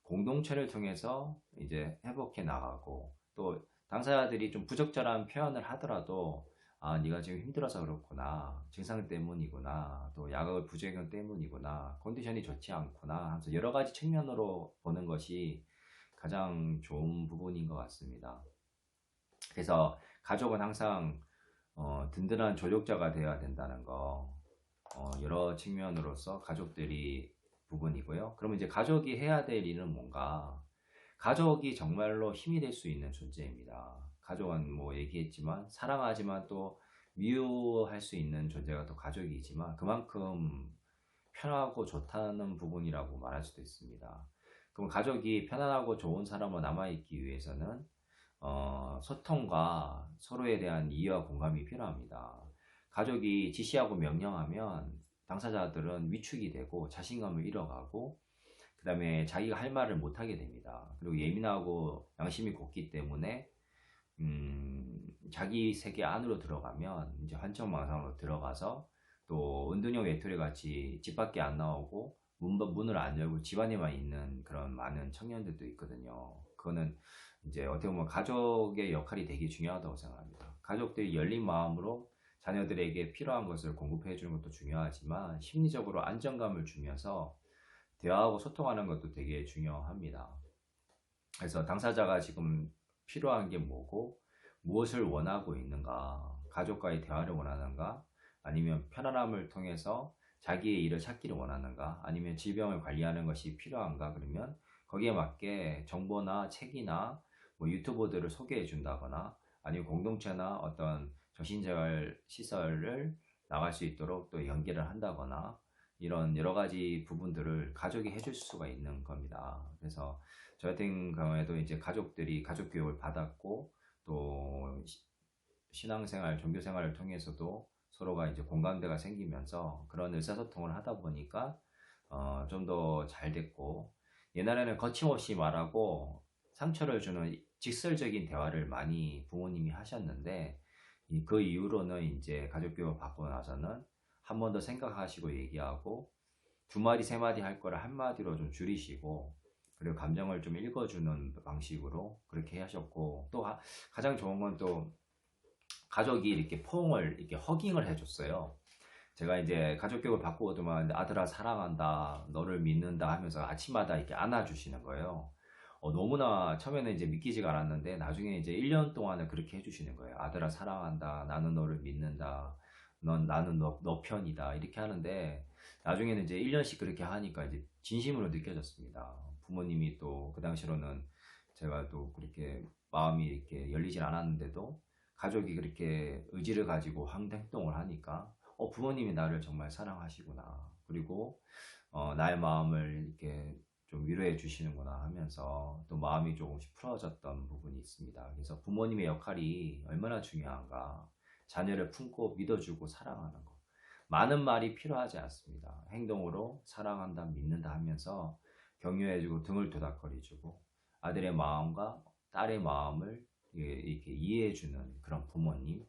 공동체를 통해서 이제 회복해 나가고, 또 당사자들이 좀 부적절한 표현을 하더라도, 아, 네가 지금 힘들어서 그렇구나, 증상 때문이구나, 또 약을 부작용 때문이구나, 컨디션이 좋지 않구나 하면서 여러 가지 측면으로 보는 것이 가장 좋은 부분인 것 같습니다. 그래서 가족은 항상 든든한 조력자가 되어야 된다는 거, 여러 측면으로서 가족들이 부분이고요. 그러면 이제 가족이 해야 될 일은 뭔가? 가족이 정말로 힘이 될 수 있는 존재입니다. 가족은 뭐 얘기했지만 사랑하지만 또 미워할 수 있는 존재가 또 가족이지만, 그만큼 편하고 좋다는 부분이라고 말할 수도 있습니다. 그럼 가족이 편안하고 좋은 사람으로 남아있기 위해서는 소통과 서로에 대한 이해와 공감이 필요합니다. 가족이 지시하고 명령하면 당사자들은 위축이 되고 자신감을 잃어가고, 그 다음에 자기가 할 말을 못하게 됩니다. 그리고 예민하고 양심이 곱기 때문에 자기 세계 안으로 들어가면 이제 환청망상으로 들어가서 또 은둔형 외톨이 같이 집 밖에 안 나오고 문을 안 열고 집안에만 있는 그런 많은 청년들도 있거든요. 그거는 이제 어떻게 보면 가족의 역할이 되게 중요하다고 생각합니다. 가족들이 열린 마음으로 자녀들에게 필요한 것을 공급해 주는 것도 중요하지만, 심리적으로 안정감을 주면서 대화하고 소통하는 것도 되게 중요합니다. 그래서 당사자가 지금 필요한 게 뭐고, 무엇을 원하고 있는가, 가족과의 대화를 원하는가, 아니면 편안함을 통해서 자기의 일을 찾기를 원하는가, 아니면 질병을 관리하는 것이 필요한가, 그러면 거기에 맞게 정보나 책이나 뭐 유튜버들을 소개해 준다거나, 아니면 공동체나 어떤 정신재활 시설을 나갈 수 있도록 또 연계를 한다거나, 이런 여러 가지 부분들을 가족이 해줄 수가 있는 겁니다. 그래서 저 같은 경우에도 이제 가족들이 가족 교육을 받았고, 또 신앙생활, 종교생활을 통해서도 서로가 이제 공감대가 생기면서 그런 의사소통을 하다 보니까 좀 더 잘 됐고, 옛날에는 거침없이 말하고 상처를 주는 직설적인 대화를 많이 부모님이 하셨는데, 그 이후로는 이제 가족교육을 받고 나서는 한 번 더 생각하시고 얘기하고, 두 마디 세 마디 할 거를 한 마디로 좀 줄이시고, 그리고 감정을 좀 읽어주는 방식으로 그렇게 하셨고, 또 가장 좋은 건 또 가족이 이렇게 포옹을 이렇게 허깅을 해줬어요. 제가 이제 가족 교육을 받고 오더만 아들아 사랑한다, 너를 믿는다 하면서 아침마다 이렇게 안아주시는 거예요. 너무나 처음에는 이제 믿기지가 않았는데, 나중에 이제 1년 동안을 그렇게 해주시는 거예요. 아들아 사랑한다, 나는 너를 믿는다, 나는 너 편이다, 이렇게 하는데, 나중에는 이제 1년씩 그렇게 하니까 이제 진심으로 느껴졌습니다. 부모님이 또 그 당시로는 제가 또 그렇게 마음이 이렇게 열리질 않았는데도 가족이 그렇게 의지를 가지고 행동을 하니까 부모님이 나를 정말 사랑하시구나. 그리고 나의 마음을 이렇게 좀 위로해 주시는구나 하면서 또 마음이 조금씩 풀어졌던 부분이 있습니다. 그래서 부모님의 역할이 얼마나 중요한가. 자녀를 품고 믿어주고 사랑하는 것. 많은 말이 필요하지 않습니다. 행동으로 사랑한다, 믿는다 하면서 격려해주고 등을 도닥거리주고 아들의 마음과 딸의 마음을 이렇게 이해해주는 그런 부모님.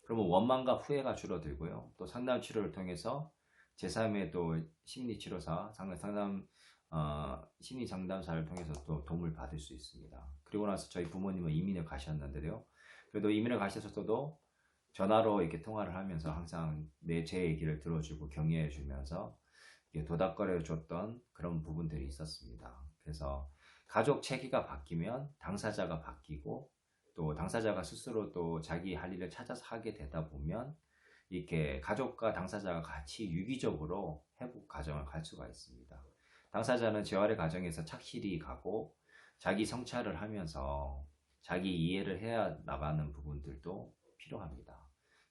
그러면 원망과 후회가 줄어들고요. 또 상담 치료를 통해서 제3의 또 심리치료사, 심리 상담사를 통해서 또 도움을 받을 수 있습니다. 그리고 나서 저희 부모님은 이민을 가셨는데요. 그래도 이민을 가셨어도 전화로 이렇게 통화를 하면서 항상 제 얘기를 들어주고 격려해 주면서 도닥거려 줬던 그런 부분들이 있었습니다. 그래서 가족 체계가 바뀌면 당사자가 바뀌고 또 당사자가 스스로 또 자기 할 일을 찾아서 하게 되다 보면 이렇게 가족과 당사자가 같이 유기적으로 회복 과정을 갈 수가 있습니다. 당사자는 재활의 과정에서 착실히 가고 자기 성찰을 하면서 자기 이해를 해야 나가는 부분들도 필요합니다.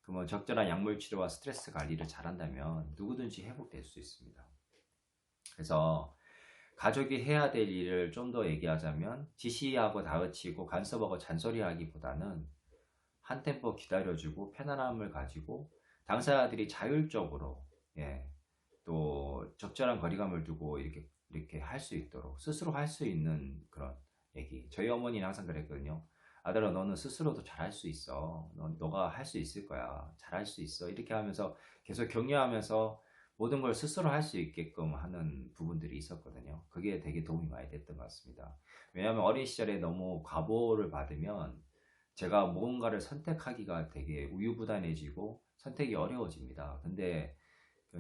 그러면 적절한 약물 치료와 스트레스 관리를 잘한다면 누구든지 회복될 수 있습니다. 그래서 가족이 해야 될 일을 좀 더 얘기하자면 지시하고 다그치고 간섭하고 잔소리하기보다는 한 템포 기다려주고 편안함을 가지고 당사자들이 자율적으로 또 적절한 거리감을 두고 이렇게 할 수 있도록 스스로 할 수 있는 그런 얘기. 저희 어머니는 항상 그랬거든요. 아들아, 너는 스스로도 잘할 수 있어. 너가 할 수 있을 거야. 잘할 수 있어. 이렇게 하면서 계속 격려하면서 모든 걸 스스로 할 수 있게끔 하는 부분들이 있었거든요. 그게 되게 도움이 많이 됐던 것 같습니다. 왜냐하면 어린 시절에 너무 과보를 받으면 제가 무언가를 선택하기가 되게 우유부단해지고 선택이 어려워집니다. 근데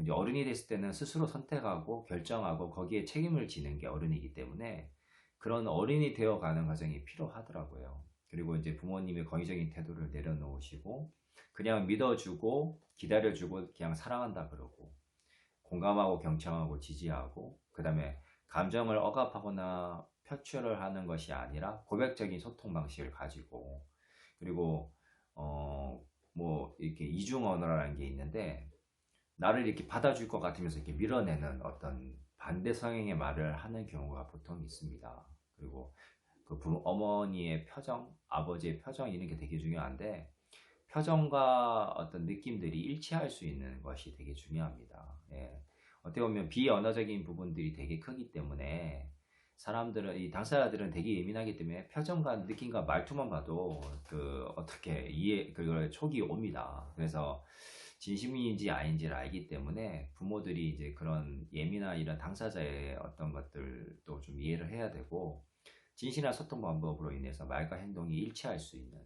이제 어른이 됐을 때는 스스로 선택하고 결정하고 거기에 책임을 지는 게 어른이기 때문에 그런 어른이 되어가는 과정이 필요하더라고요. 그리고 이제 부모님의 권위적인 태도를 내려놓으시고 그냥 믿어주고 기다려주고 그냥 사랑한다 그러고 공감하고 경청하고 지지하고 그 다음에 감정을 억압하거나 표출을 하는 것이 아니라 고백적인 소통 방식을 가지고 그리고 뭐 이렇게 이중 언어라는 게 있는데 나를 이렇게 받아줄 것 같으면서 이렇게 밀어내는 어떤 반대 성향의 말을 하는 경우가 보통 있습니다. 그리고 그 어머니의 표정, 아버지의 표정 이런 게 되게 중요한데 표정과 어떤 느낌들이 일치할 수 있는 것이 되게 중요합니다. 어떻게 보면 비언어적인 부분들이 되게 크기 때문에 사람들은 이 당사자들은 되게 예민하기 때문에 표정과 느낌과 말투만 봐도 어떻게 그걸 촉이 옵니다. 그래서 진심인지 아닌지를 알기 때문에 부모들이 이제 그런 예민한 이런 당사자의 어떤 것들도 좀 이해를 해야 되고 진실한 소통 방법으로 인해서 말과 행동이 일치할 수 있는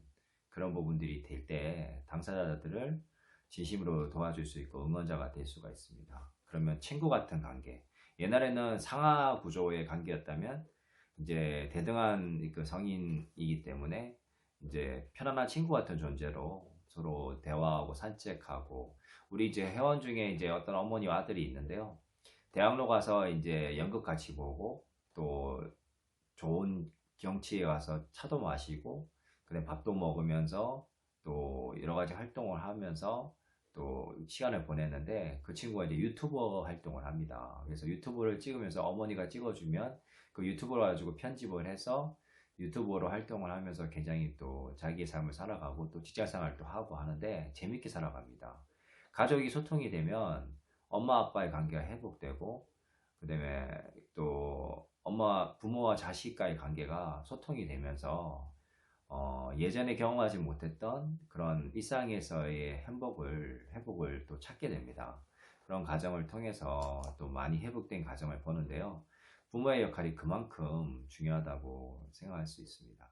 그런 부분들이 될 때 당사자들을 진심으로 도와줄 수 있고 응원자가 될 수가 있습니다. 그러면 친구 같은 관계. 옛날에는 상하 구조의 관계였다면 이제 대등한 그 성인이기 때문에 이제 편안한 친구 같은 존재로 서로 대화하고 산책하고 우리 이제 회원 중에 이제 어떤 어머니와 아들이 있는데요. 대학로 가서 이제 연극 같이 보고 또 좋은 경치에 가서 차도 마시고 그다음에 밥도 먹으면서 또 여러 가지 활동을 하면서 또 시간을 보냈는데 그 친구가 이제 유튜버 활동을 합니다. 그래서 유튜브를 찍으면서 어머니가 찍어주면 그 유튜브를 가지고 편집을 해서 유튜버로 활동을 하면서 굉장히 또 자기의 삶을 살아가고 또 직장생활도 하고 하는데 재밌게 살아갑니다. 가족이 소통이 되면 엄마 아빠의 관계가 회복되고 그다음에 또 부모와 자식과의 관계가 소통이 되면서 예전에 경험하지 못했던 그런 일상에서의 회복을 또 찾게 됩니다. 그런 과정을 통해서 또 많이 회복된 과정을 보는데요. 부모의 역할이 그만큼 중요하다고 생각할 수 있습니다.